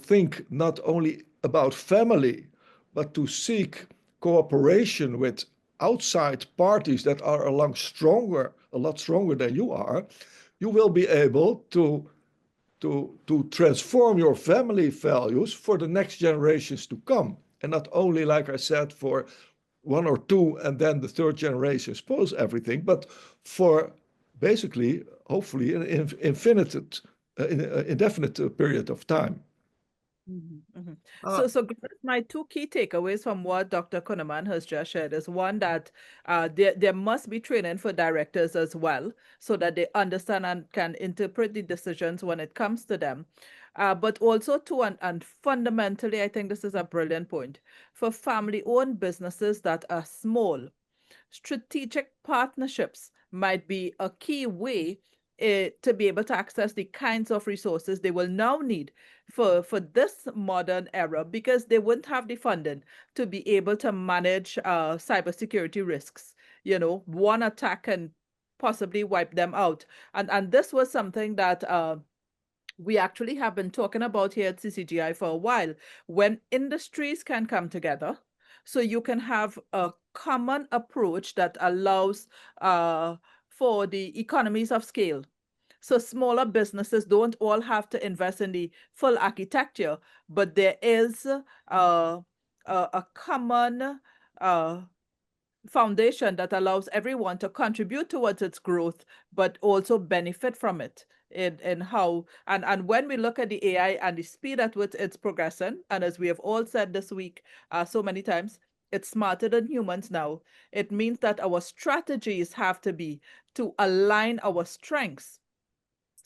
think not only about family, but to seek cooperation with outside parties that are a lot stronger than you are, you will be able to transform your family values for the next generations to come. And not only, like I said, for one or two, and then the third generation spoils everything, but for basically, hopefully, an indefinite period of time. So Glynis, my two key takeaways from what Dr. Kunneman has just shared is one, that there must be training for directors as well, so that they understand and can interpret the decisions when it comes to them. But also too, and fundamentally, I think this is a brilliant point, for family-owned businesses that are small, strategic partnerships might be a key way to be able to access the kinds of resources they will now need for this modern era, because they wouldn't have the funding to be able to manage cybersecurity risks. You know, one attack can possibly wipe them out. And this was something that we actually have been talking about here at CCGI for a while, when industries can come together. So you can have a common approach that allows for the economies of scale. So smaller businesses don't all have to invest in the full architecture, but there is a common foundation that allows everyone to contribute towards its growth, but also benefit from it in how, and when we look at the AI and the speed at which it's progressing, and as we have all said this week so many times, it's smarter than humans now. It means that our strategies have to be to align our strengths,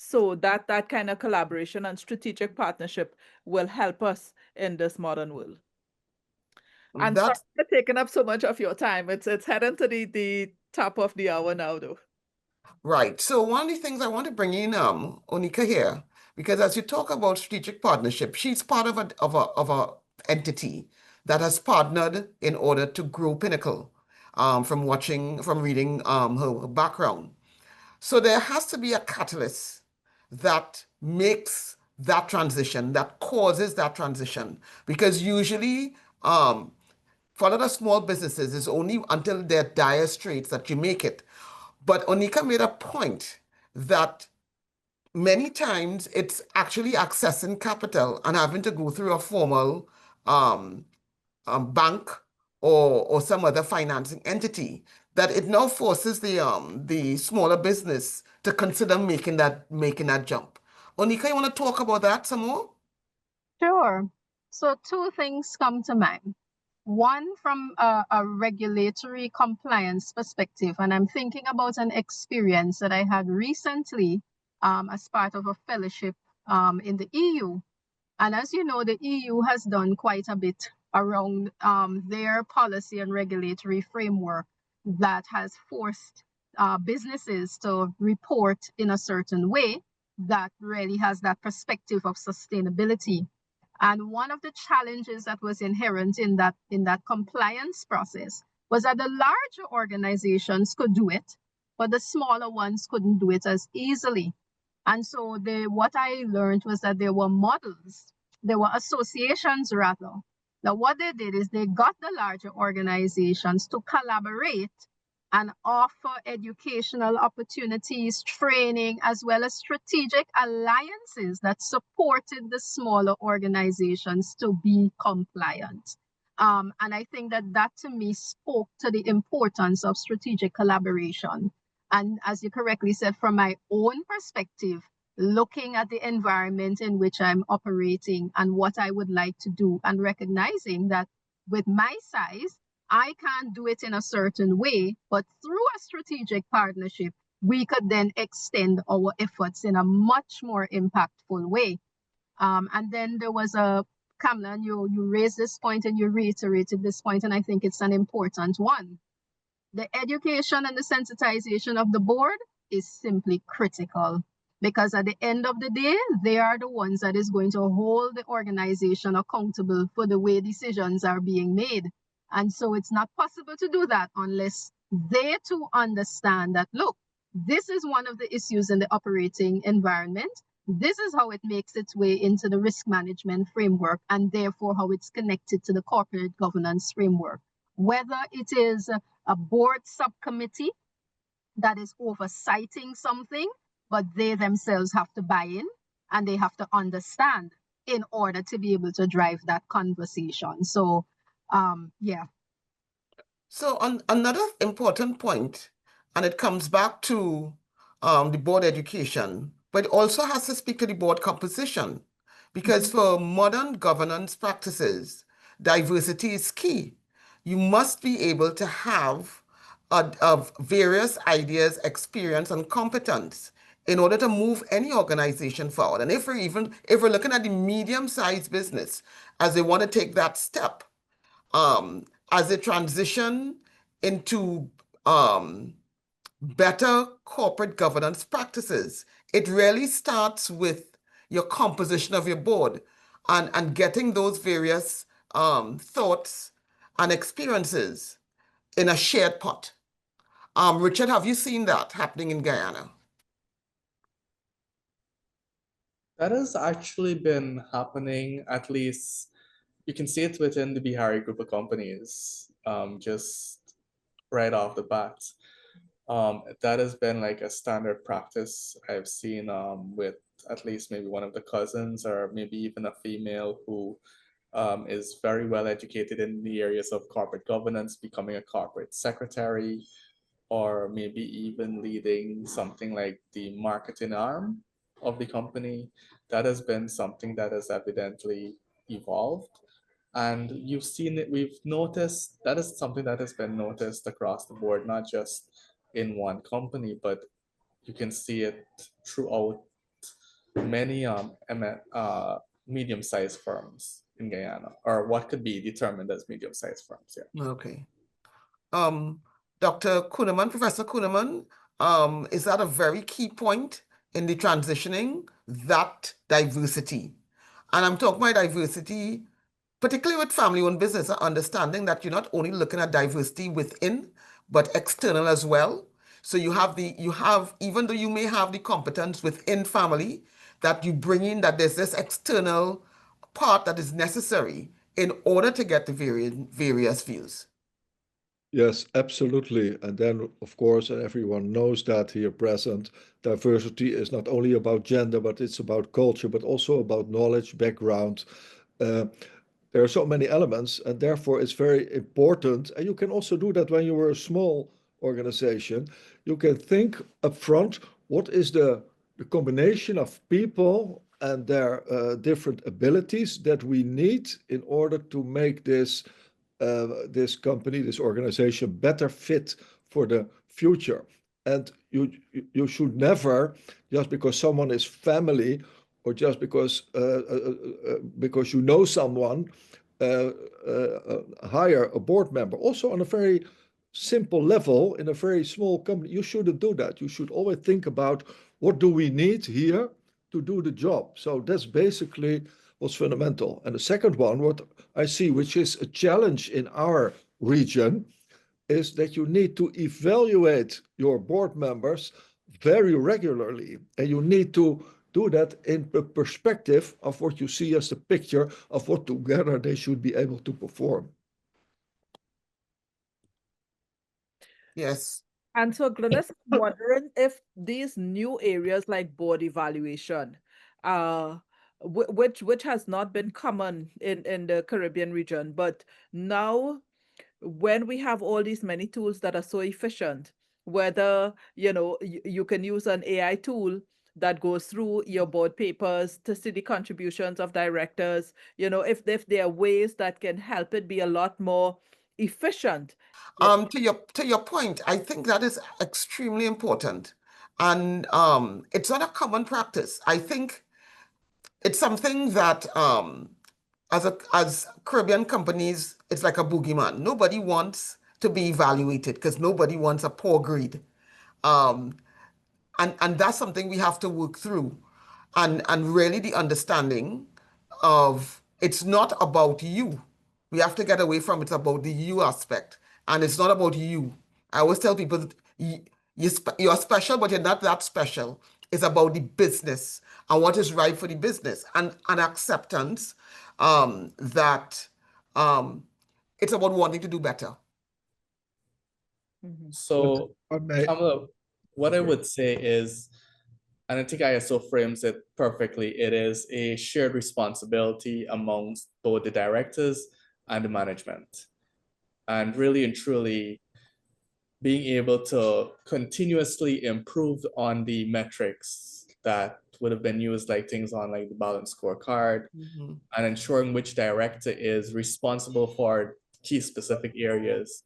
so that kind of collaboration and strategic partnership will help us in this modern world. And sorry for taking up so much of your time. It's heading to the top of the hour now, though. Right. So one of the things I want to bring in Onyka here, because as you talk about strategic partnership, she's part of a entity that has partnered in order to grow Pinnacle, from reading her background. So there has to be a catalyst that makes that transition, that causes that transition, because usually for a lot of small businesses, it's only until they're dire straits that you make it. But Onyka made a point that many times it's actually accessing capital and having to go through a formal bank or some other financing entity, that it now forces the smaller business to consider making that jump. Onyka, you want to talk about that some more? Sure. So two things come to mind. One, from a regulatory compliance perspective, and I'm thinking about an experience that I had recently as part of a fellowship in the EU. And as you know, the EU has done quite a bit around their policy and regulatory framework that has forced businesses to report in a certain way that really has that perspective of sustainability. And one of the challenges that was inherent in that compliance process was that the larger organizations could do it, but the smaller ones couldn't do it as easily. And so what I learned was that there were models, there were associations rather. Now what they did is they got the larger organizations to collaborate and offer educational opportunities, training, as well as strategic alliances that supported the smaller organizations to be compliant. And I think that to me spoke to the importance of strategic collaboration. And as you correctly said, from my own perspective, looking at the environment in which I'm operating and what I would like to do, and recognizing that with my size, I can't do it in a certain way, but through a strategic partnership, we could then extend our efforts in a much more impactful way. And then there was a, Kamla, and you raised this point and you reiterated this point, and I think it's an important one. The education and the sensitization of the board is simply critical, because at the end of the day, they are the ones that is going to hold the organization accountable for the way decisions are being made. And so it's not possible to do that unless they too understand that, look, this is one of the issues in the operating environment. This is how it makes its way into the risk management framework, and therefore how it's connected to the corporate governance framework. Whether it is a board subcommittee that is oversighting something, but they themselves have to buy in and they have to understand in order to be able to drive that conversation. So, yeah. So another important point, and it comes back to the board education, but it also has to speak to the board composition, because for modern governance practices, diversity is key. You must be able to have of various ideas, experience, and competence in order to move any organization forward. And if we're looking at the medium-sized business as they want to take that step, as they transition into better corporate governance practices, it really starts with your composition of your board and getting those various thoughts and experiences in a shared pot. Richard, have you seen that happening in Guyana? That has actually been happening, at least you can see it within the Bihari group of companies, just right off the bat. That has been like a standard practice I've seen with at least maybe one of the cousins, or maybe even a female who is very well educated in the areas of corporate governance, becoming a corporate secretary, or maybe even leading something like the marketing arm of the company. That has been something that has evidently evolved. And you've seen it, we've noticed, that is something that has been noticed across the board, not just in one company, but you can see it throughout many medium-sized firms in Guyana, or what could be determined as medium-sized firms. Yeah. Okay. Dr. Kunneman, Professor Kunneman, is that a very key point in the transitioning, that diversity? And I'm talking about diversity, particularly with family-owned business, understanding that you're not only looking at diversity within, but external as well. So you have, even though you may have the competence within family, that you bring in, that there's this external part that is necessary in order to get the various views. Yes, absolutely. And then, of course, and everyone knows that here present, diversity is not only about gender, but it's about culture, but also about knowledge, background. There are so many elements, and therefore it's very important. And you can also do that when you are a small organization. You can think upfront, what is the combination of people and their different abilities that we need in order to make this company, this organization, better fit for the future. And you should never, just because someone is family, or just because you know someone, hire a board member. Also on a very simple level, in a very small company, you shouldn't do that. You should always think about, what do we need here to do the job? So that's basically what's fundamental. And the second one, what I see, which is a challenge in our region, is that you need to evaluate your board members very regularly. And you need to do that in the perspective of what you see as the picture of what together they should be able to perform. Yes. And so, Glynis, I'm wondering if these new areas like board evaluation, which has not been common in the Caribbean region, but now when we have all these many tools that are so efficient, whether, you can use an AI tool that goes through your board papers to see the contributions of directors, if there are ways that can help it be a lot more efficient. To your point, I think that is extremely important. And it's not a common practice. I think it's something that as Caribbean companies, it's like a boogeyman. Nobody wants to be evaluated because nobody wants a poor grade. And that's something we have to work through. And really the understanding of it's not about you. We have to get away from it's about the you aspect. And it's not about you. I always tell people that you're special, but you're not that special. It's about the business and what is right for the business and acceptance that it's about wanting to do better. So, Kamala, what I would say is, and I think ISO frames it perfectly, it is a shared responsibility amongst both the directors and the management. And really and truly being able to continuously improve on the metrics that would have been used, like things on like the balance scorecard, and ensuring which director is responsible for key specific areas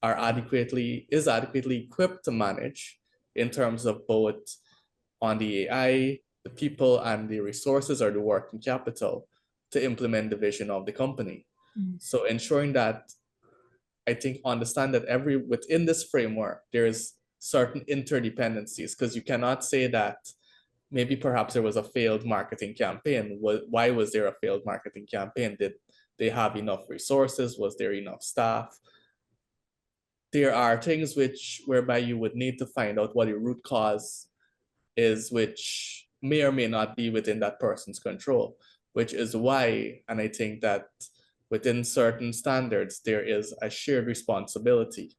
is adequately equipped to manage in terms of both on the AI, the people, and the resources or the working capital to implement the vision of the company. So ensuring that, I think, understand that within this framework, there's certain interdependencies, because you cannot say that maybe perhaps there was a failed marketing campaign. Why was there a failed marketing campaign? Did they have enough resources? Was there enough staff? There are things whereby you would need to find out what the root cause is, which may or may not be within that person's control, which is why, and I think that within certain standards, there is a shared responsibility,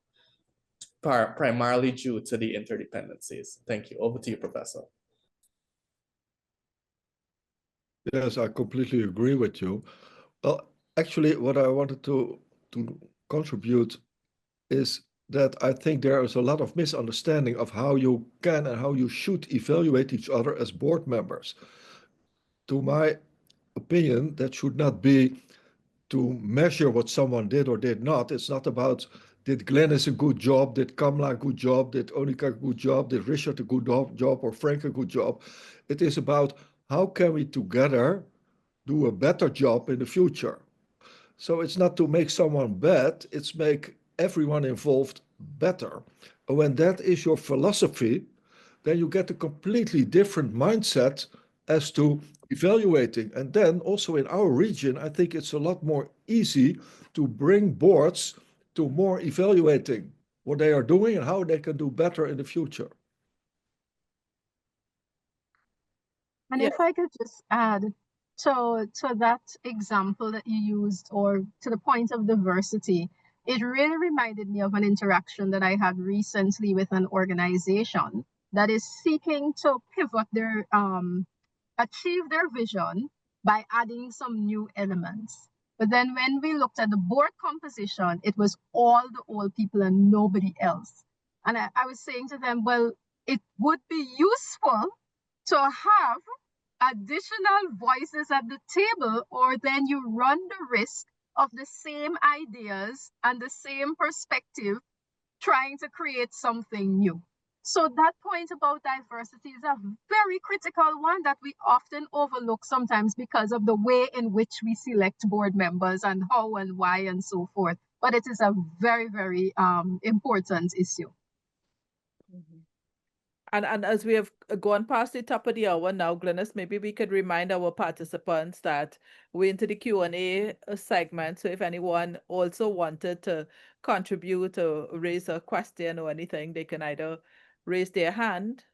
primarily due to the interdependencies. Thank you. Over to you, Professor. Yes, I completely agree with you. Well, actually, what I wanted to contribute is that I think there is a lot of misunderstanding of how you can and how you should evaluate each other as board members. To my opinion, that should not be to measure what someone did or did not. It's not about, did Glynis a good job, did Kamala a good job, did Onyka a good job, did Richard a good job, or Frank a good job. It is about how can we together do a better job in the future. So it's not to make someone bad, it's make everyone involved better. And when that is your philosophy, then you get a completely different mindset as to evaluating. And then also in our region, I think it's a lot more easy to bring boards to more evaluating what they are doing and how they can do better in the future. And if I could just add to that example that you used, or to the point of diversity, it really reminded me of an interaction that I had recently with an organization that is seeking to pivot their achieve their vision by adding some new elements. But then when we looked at the board composition, it was all the old people and nobody else. And I was saying to them, well, it would be useful to have additional voices at the table, or then you run the risk of the same ideas and the same perspective trying to create something new. So that point about diversity is a very critical one that we often overlook sometimes because of the way in which we select board members and how and why and so forth. But it is a very, very important issue. And as we have gone past the top of the hour now, Glynis, maybe we could remind our participants that we're into the Q&A segment. So if anyone also wanted to contribute or raise a question or anything, they can either raise their hand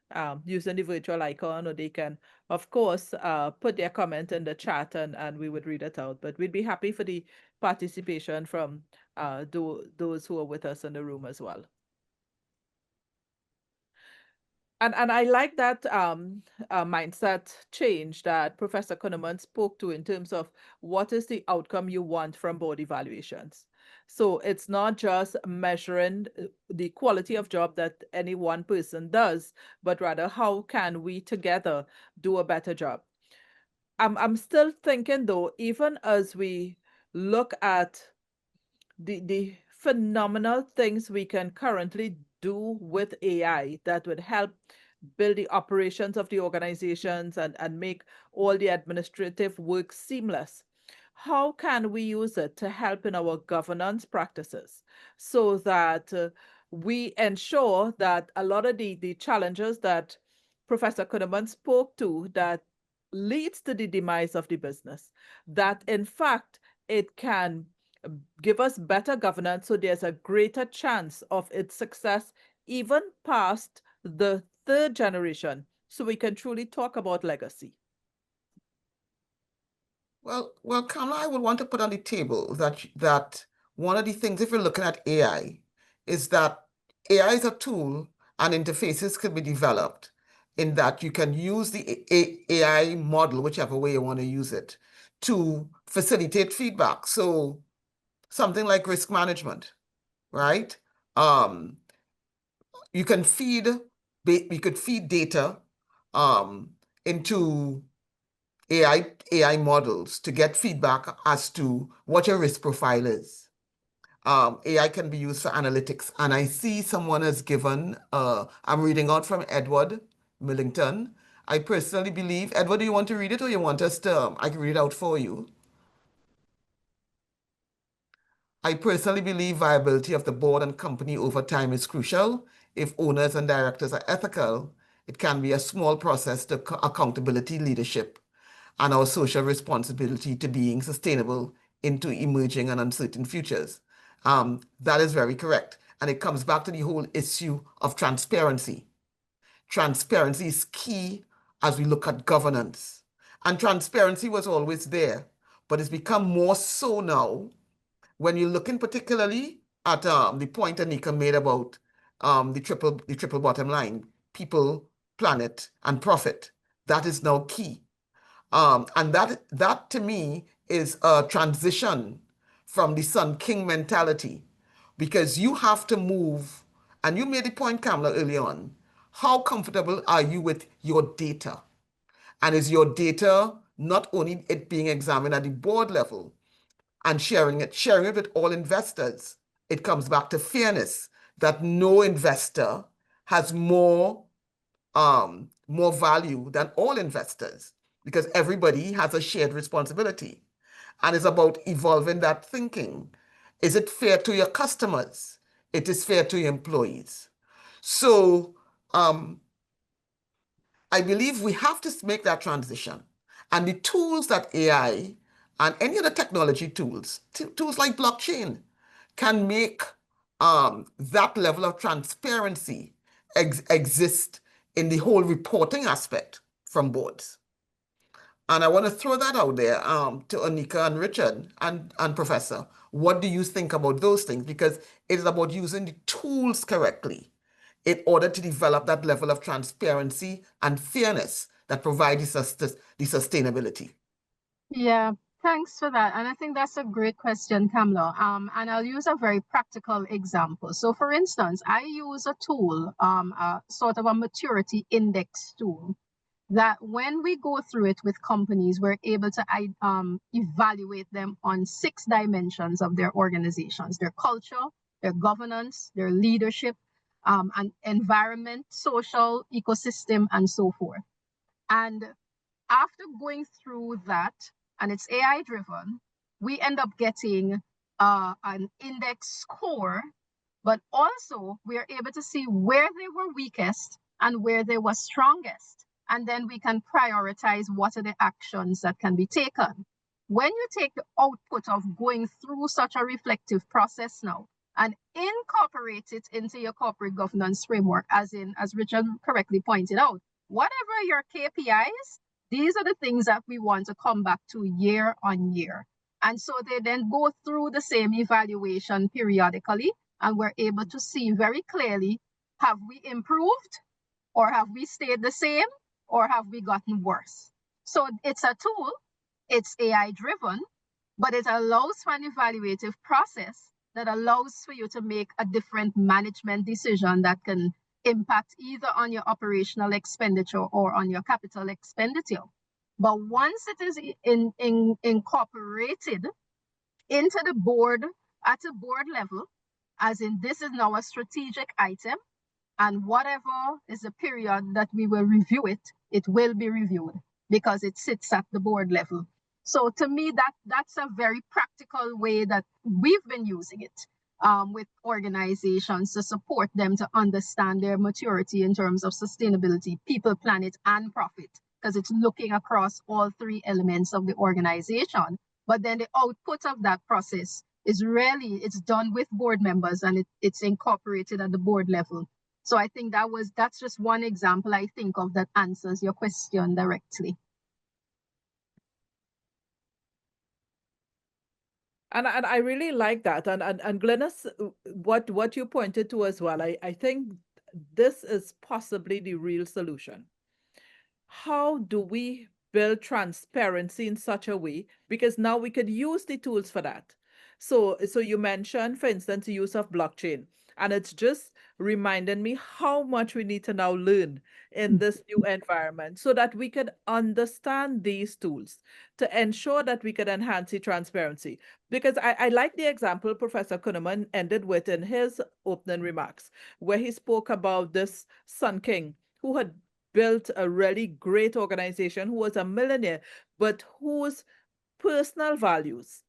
using the virtual icon, or they can, of course, put their comment in the chat and we would read it out. But we'd be happy for the participation from those who are with us in the room as well. And I like that mindset change that Professor Kunneman spoke to in terms of what is the outcome you want from board evaluations. So it's not just measuring the quality of job that any one person does, but rather how can we together do a better job. I'm still thinking though, even as we look at the phenomenal things we can currently do with AI that would help build the operations of the organizations and make all the administrative work seamless. How can we use it to help in our governance practices so that we ensure that a lot of the challenges that Professor Kunneman spoke to that leads to the demise of the business, that in fact it can give us better governance so there's a greater chance of its success even past the third generation so we can truly talk about legacy. Well, Kamala, I would want to put on the table that one of the things, if you're looking at AI, is that AI is a tool and interfaces can be developed in that you can use the AI model, whichever way you want to use it, to facilitate feedback. So something like risk management, right? You could feed data into AI models to get feedback as to what your risk profile is. AI can be used for analytics. And I see someone has given, I'm reading out from Edward Millington. I personally believe, Edward, do you want to read it or you want us to, I can read it out for you. I personally believe viability of the board and company over time is crucial. If owners and directors are ethical, it can be a small process to accountability, leadership, and our social responsibility to being sustainable into emerging and uncertain futures. That is very correct. And it comes back to the whole issue of transparency. Transparency is key as we look at governance. And transparency was always there, but it's become more so now when you're looking particularly at the point Onyka made about the triple bottom line, people, planet, and profit. That is now key. And that to me is a transition from the Sun King mentality, because you have to move, and you made the point, Kamala, early on. How comfortable are you with your data? And is your data not only it being examined at the board level and sharing it with all investors? It comes back to fairness, that no investor has more value than all investors, because everybody has a shared responsibility. And it's about evolving that thinking. Is it fair to your customers? It is fair to your employees. So I believe we have to make that transition. And the tools that AI and any other technology tools like blockchain, can make that level of transparency exist in the whole reporting aspect from boards. And I want to throw that out there to Onyka and Richard and Professor. What do you think about those things? Because it is about using the tools correctly in order to develop that level of transparency and fairness that provides the sustainability. Yeah, thanks for that. And I think that's a great question, Kamla. And I'll use a very practical example. So for instance, I use a tool, sort of a maturity index tool, that when we go through it with companies, we're able to evaluate them on 6 dimensions of their organizations: their culture, their governance, their leadership, and environment, social, ecosystem, and so forth. And after going through that, and it's AI driven, we end up getting an index score, but also we are able to see where they were weakest and where they were strongest. And then we can prioritize what are the actions that can be taken. When you take the output of going through such a reflective process now and incorporate it into your corporate governance framework, as Richard correctly pointed out, whatever your KPIs, these are the things that we want to come back to year on year. And so they then go through the same evaluation periodically, and we're able to see very clearly, have we improved? Or have we stayed the same? Or have we gotten worse? So it's a tool, it's AI driven, but it allows for an evaluative process that allows for you to make a different management decision that can impact either on your operational expenditure or on your capital expenditure. But once it is incorporated into the board at a board level, as in this is now a strategic item, and whatever is the period that we will review it, it will be reviewed because it sits at the board level. So to me, that's a very practical way that we've been using it with organizations to support them to understand their maturity in terms of sustainability, people, planet, and profit, because it's looking across all three elements of the organization. But then the output of that process is really, it's done with board members and it's incorporated at the board level. So I think that's just one example I think of that answers your question directly. And I really like that. And Glynis, what you pointed to as well, I think this is possibly the real solution. How do we build transparency in such a way? Because now we could use the tools for that. So you mentioned, for instance, the use of blockchain. And it's just reminding me how much we need to now learn in this new environment so that we could understand these tools to ensure that we could enhance the transparency. Because I like the example Professor Kunneman ended with in his opening remarks, where he spoke about this Sun King who had built a really great organization, who was a millionaire, but whose personal values,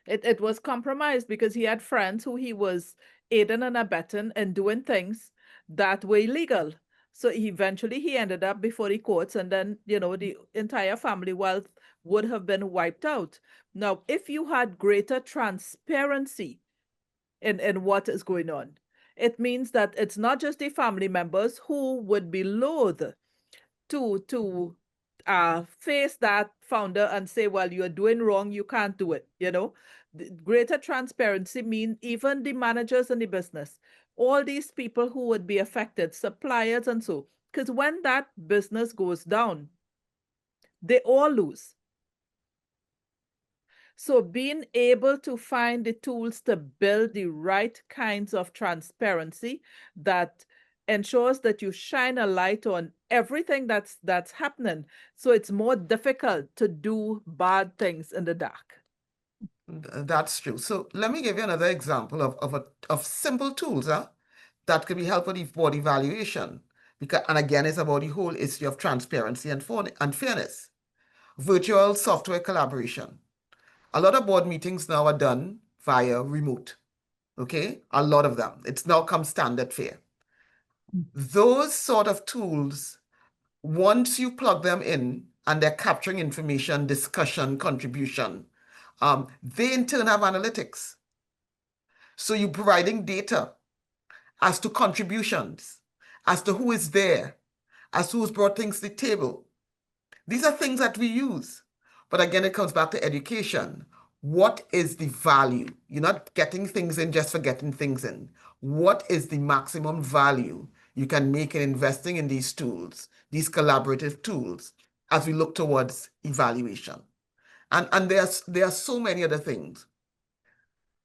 it was compromised because he had friends who he was aiding and abetting and doing things that were illegal. So eventually he ended up before the courts, and then, the entire family wealth would have been wiped out. Now, if you had greater transparency in what is going on, it means that it's not just the family members who would be loath to face that founder and say, well, you're doing wrong, you can't do it. The greater transparency means even the managers in the business, all these people who would be affected, suppliers and so, because when that business goes down, they all lose. So being able to find the tools to build the right kinds of transparency that ensures that you shine a light on everything that's happening. So it's more difficult to do bad things in the dark. That's true. So let me give you another example of simple tools that could be helpful for the evaluation. And again, it's about the whole issue of transparency and fairness. Virtual software collaboration. A lot of board meetings now are done via remote. Okay, a lot of them. It's now come standard fare. Those sort of tools, once you plug them in and they're capturing information, discussion, contribution, they in turn have analytics. So you're providing data as to contributions, as to who is there, as to who's brought things to the table. These are things that we use. But again, it comes back to education. What is the value? You're not getting things in just for getting things in. What is the maximum value you can make in investing in these tools, these collaborative tools, as we look towards evaluation? And there are so many other things.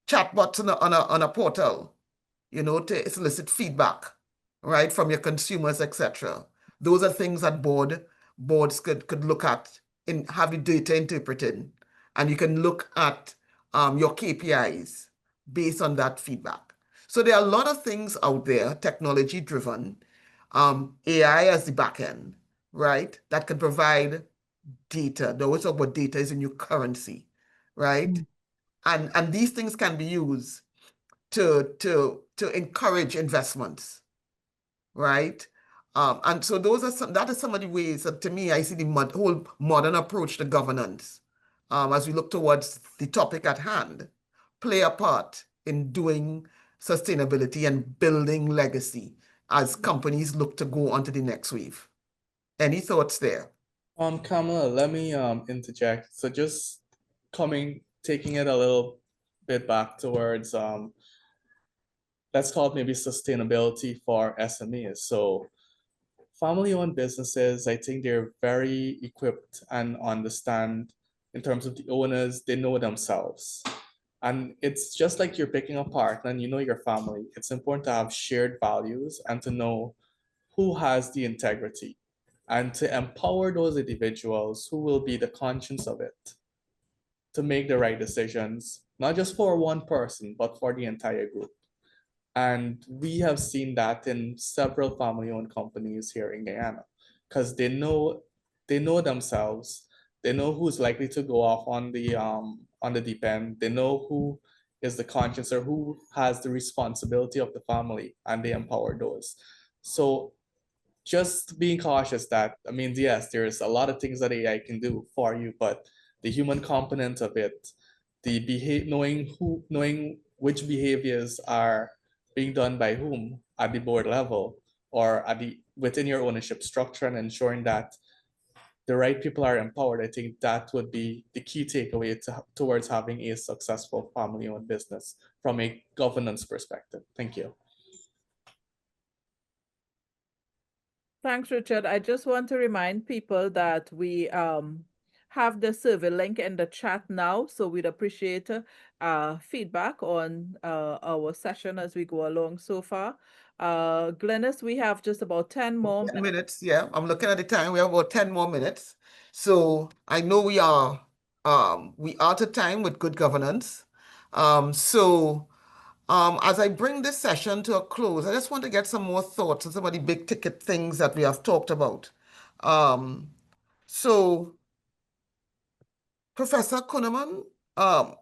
Chatbots on a portal, to solicit feedback, right, from your consumers, etc. Those are things that boards could look at and have the data interpreted, and you can look at your KPIs based on that feedback. So there are a lot of things out there, technology driven, AI as the back end, right, that can provide data. They always talk about data is a new currency, right? And these things can be used to encourage investments, right? And so that is some of the ways that, to me, I see the whole modern approach to governance, as we look towards the topic at hand, play a part in doing sustainability and building legacy as companies look to go on to the next wave. Any thoughts there? Kamala, let me interject. So just taking it a little bit back towards let's call it maybe sustainability for SMEs. So family-owned businesses, I think they're very equipped and understand in terms of the owners, they know themselves. And it's just like you're picking a partner and you know your family. It's important to have shared values and to know who has the integrity and to empower those individuals who will be the conscience of it to make the right decisions, not just for one person, but for the entire group. And we have seen that in several family-owned companies here in Guyana, because they know themselves, they know who's likely to go off on the deep end, they know who is the conscience or who has the responsibility of the family, and they empower those. So just being cautious that, I mean, yes, there's a lot of things that AI can do for you, but the human component of it, knowing which behaviors are being done by whom at the board level or within your ownership structure, and ensuring that the right people are empowered, I think that would be the key takeaway towards having a successful family-owned business from a governance perspective. Thank you. Thanks, Richard. I just want to remind people that we have the survey link in the chat now, so we'd appreciate feedback on our session as we go along so far. Glynis, we have just about 10 more 10 minutes. Yeah, I'm looking at the time. We have about 10 more minutes. So I know we are out of time with good governance. As I bring this session to a close, I just want to get some more thoughts on some of the big ticket things that we have talked about. So Professor Kunneman, are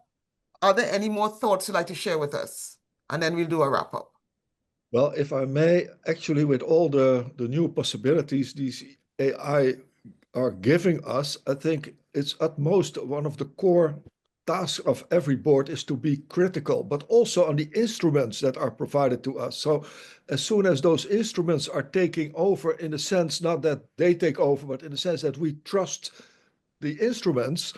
there any more thoughts you'd like to share with us? And then we'll do a wrap up. Well, if I may, actually, with all the new possibilities these AI are giving us, I think it's at most one of the core tasks of every board is to be critical, but also on the instruments that are provided to us. So as soon as those instruments are taking over, in the sense, not that they take over, but in the sense that we trust the instruments,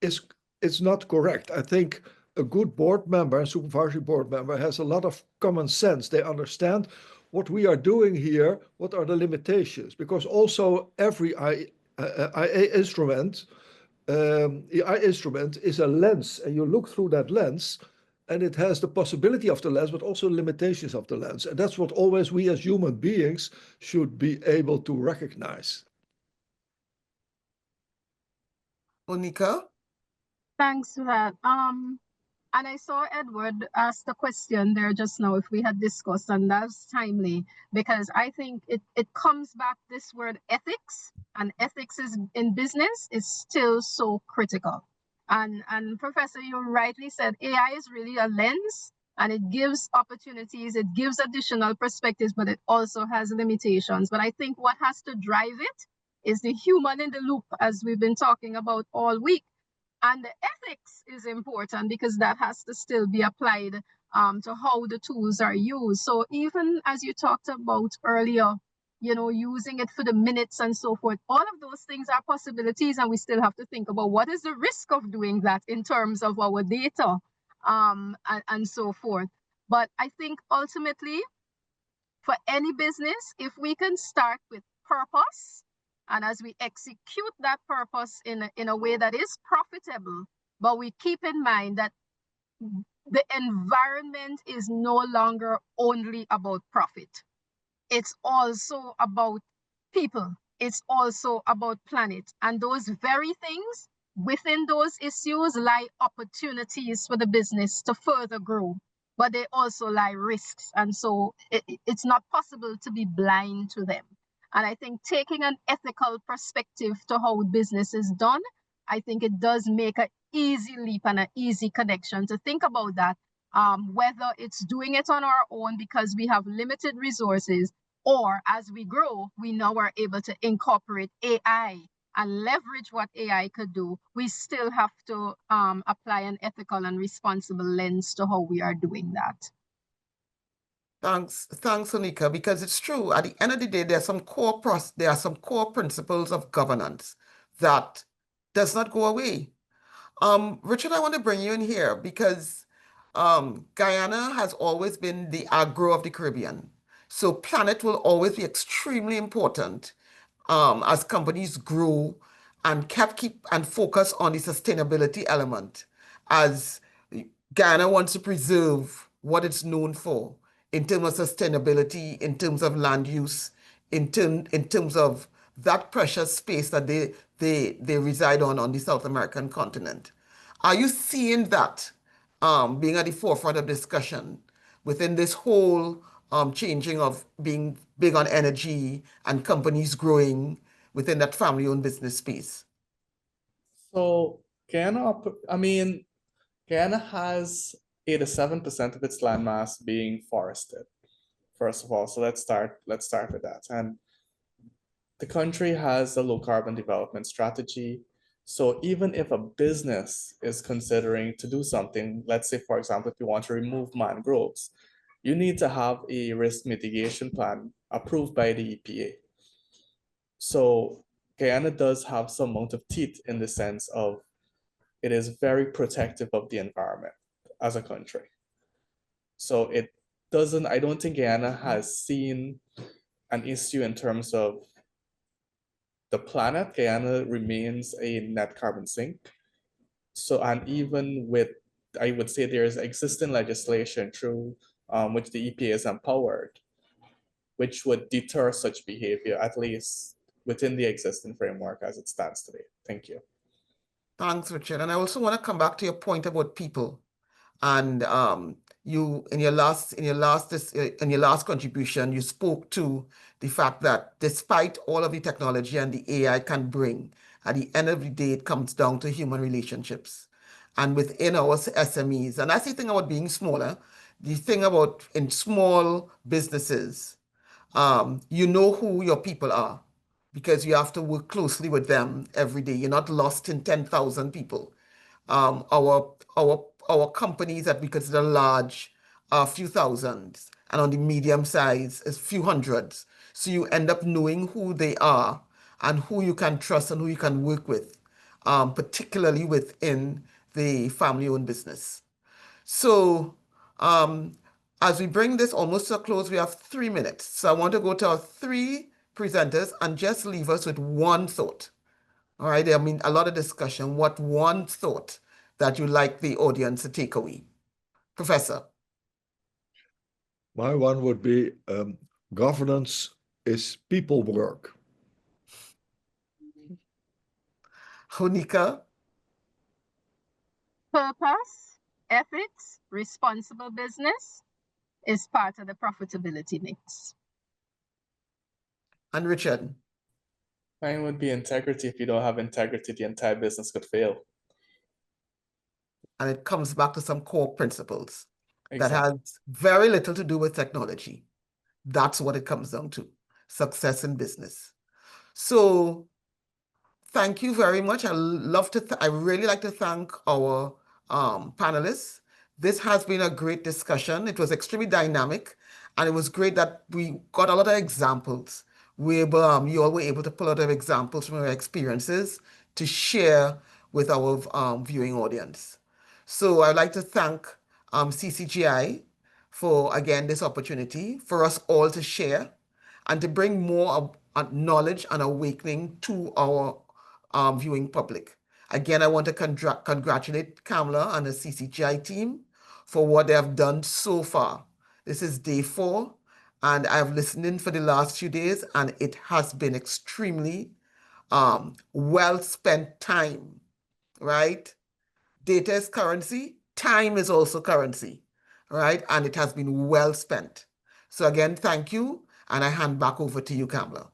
it's not correct. I think a good board member, a supervisory board member, has a lot of common sense. They understand what we are doing here, what are the limitations, because also every IA instrument, AI instrument is a lens, and you look through that lens, and it has the possibility of the lens, but also limitations of the lens. And that's what always we as human beings should be able to recognize. Onyka? Thanks for that. And I saw Edward ask the question there just now if we had discussed, and that's timely, because I think it comes back this word ethics, and ethics is in business is still so critical. And Professor, you rightly said AI is really a lens, and it gives opportunities, it gives additional perspectives, but it also has limitations. But I think what has to drive it is the human in the loop, as we've been talking about all week. And the ethics is important because that has to still be applied to how the tools are used. So even as you talked about earlier, you know, using it for the minutes and so forth, all of those things are possibilities, and we still have to think about what is the risk of doing that in terms of our data and so forth. But I think ultimately, for any business, if we can start with purpose, and as we execute that purpose in a way that is profitable, but we keep in mind that the environment is no longer only about profit. It's also about people. It's also about planet. And those very things, within those issues lie opportunities for the business to further grow, but they also lie risks. And so it's not possible to be blind to them. And I think taking an ethical perspective to how business is done, I think it does make an easy leap and an easy connection to think about that, whether it's doing it on our own because we have limited resources, or as we grow, we now are able to incorporate AI and leverage what AI could do. We still have to apply an ethical and responsible lens to how we are doing that. Thanks, Onyka, because it's true. At the end of the day, there are some core principles of governance that does not go away. Richard, I want to bring you in here because Guyana has always been the agro of the Caribbean. So planet will always be extremely important as companies grow and keep and focus on the sustainability element, as Guyana wants to preserve what it's known for in terms of sustainability, in terms of land use, in terms of that precious space that they reside on the South American continent. Are you seeing that being at the forefront of discussion within this whole changing of being big on energy and companies growing within that family-owned business space? So Guyana, Guyana has 87% of its landmass being forested, first of all. So let's start with that. And the country has a low carbon development strategy. So even if a business is considering to do something, let's say, for example, if you want to remove mangroves, you need to have a risk mitigation plan approved by the EPA. So Guyana does have some amount of teeth in the sense of it is very protective of the environment as a country. So I don't think Guyana has seen an issue in terms of the planet. Guyana remains a net carbon sink. So, and even with, I would say there's existing legislation through which the EPA is empowered, which would deter such behavior, at least within the existing framework as it stands today. Thank you. Thanks, Richard. And I also want to come back to your point about people. And you, in your last contribution, you spoke to the fact that despite all of the technology and the AI can bring, at the end of the day, it comes down to human relationships. And within our SMEs, and that's the thing about being smaller, the thing about in small businesses, you know who your people are because you have to work closely with them every day. You're not lost in 10,000 people. Our companies that we consider large are a few thousands, and on the medium size is few hundreds. So you end up knowing who they are and who you can trust and who you can work with, particularly within the family-owned business. So as we bring this almost to a close, we have 3 minutes. So I want to go to our 3 presenters and just leave us with one thought. All right, I mean, a lot of discussion. What one thought that you'd like the audience to take away? Professor. My one would be governance is people work. Onyka. Purpose, ethics, responsible business is part of the profitability mix. And Richard. Mine would be integrity. If you don't have integrity, the entire business could fail. And it comes back to some core principles Exactly. that has very little to do with technology. That's what it comes down to, success in business. So thank you very much. I really like to thank our panelists. This has been a great discussion. It was extremely dynamic, and it was great that we got a lot of examples. You all were able to pull out of examples from your experiences to share with our viewing audience. So I'd like to thank CCGI for, again, this opportunity for us all to share and to bring more knowledge and awakening to our viewing public. Again, I want to congratulate Kamla and the CCGI team for what they have done so far. This is day 4, and I've listened in for the last few days, and it has been extremely well spent time, right? Data is currency, time is also currency, right? And it has been well spent. So again, thank you, and I hand back over to you, Kamla.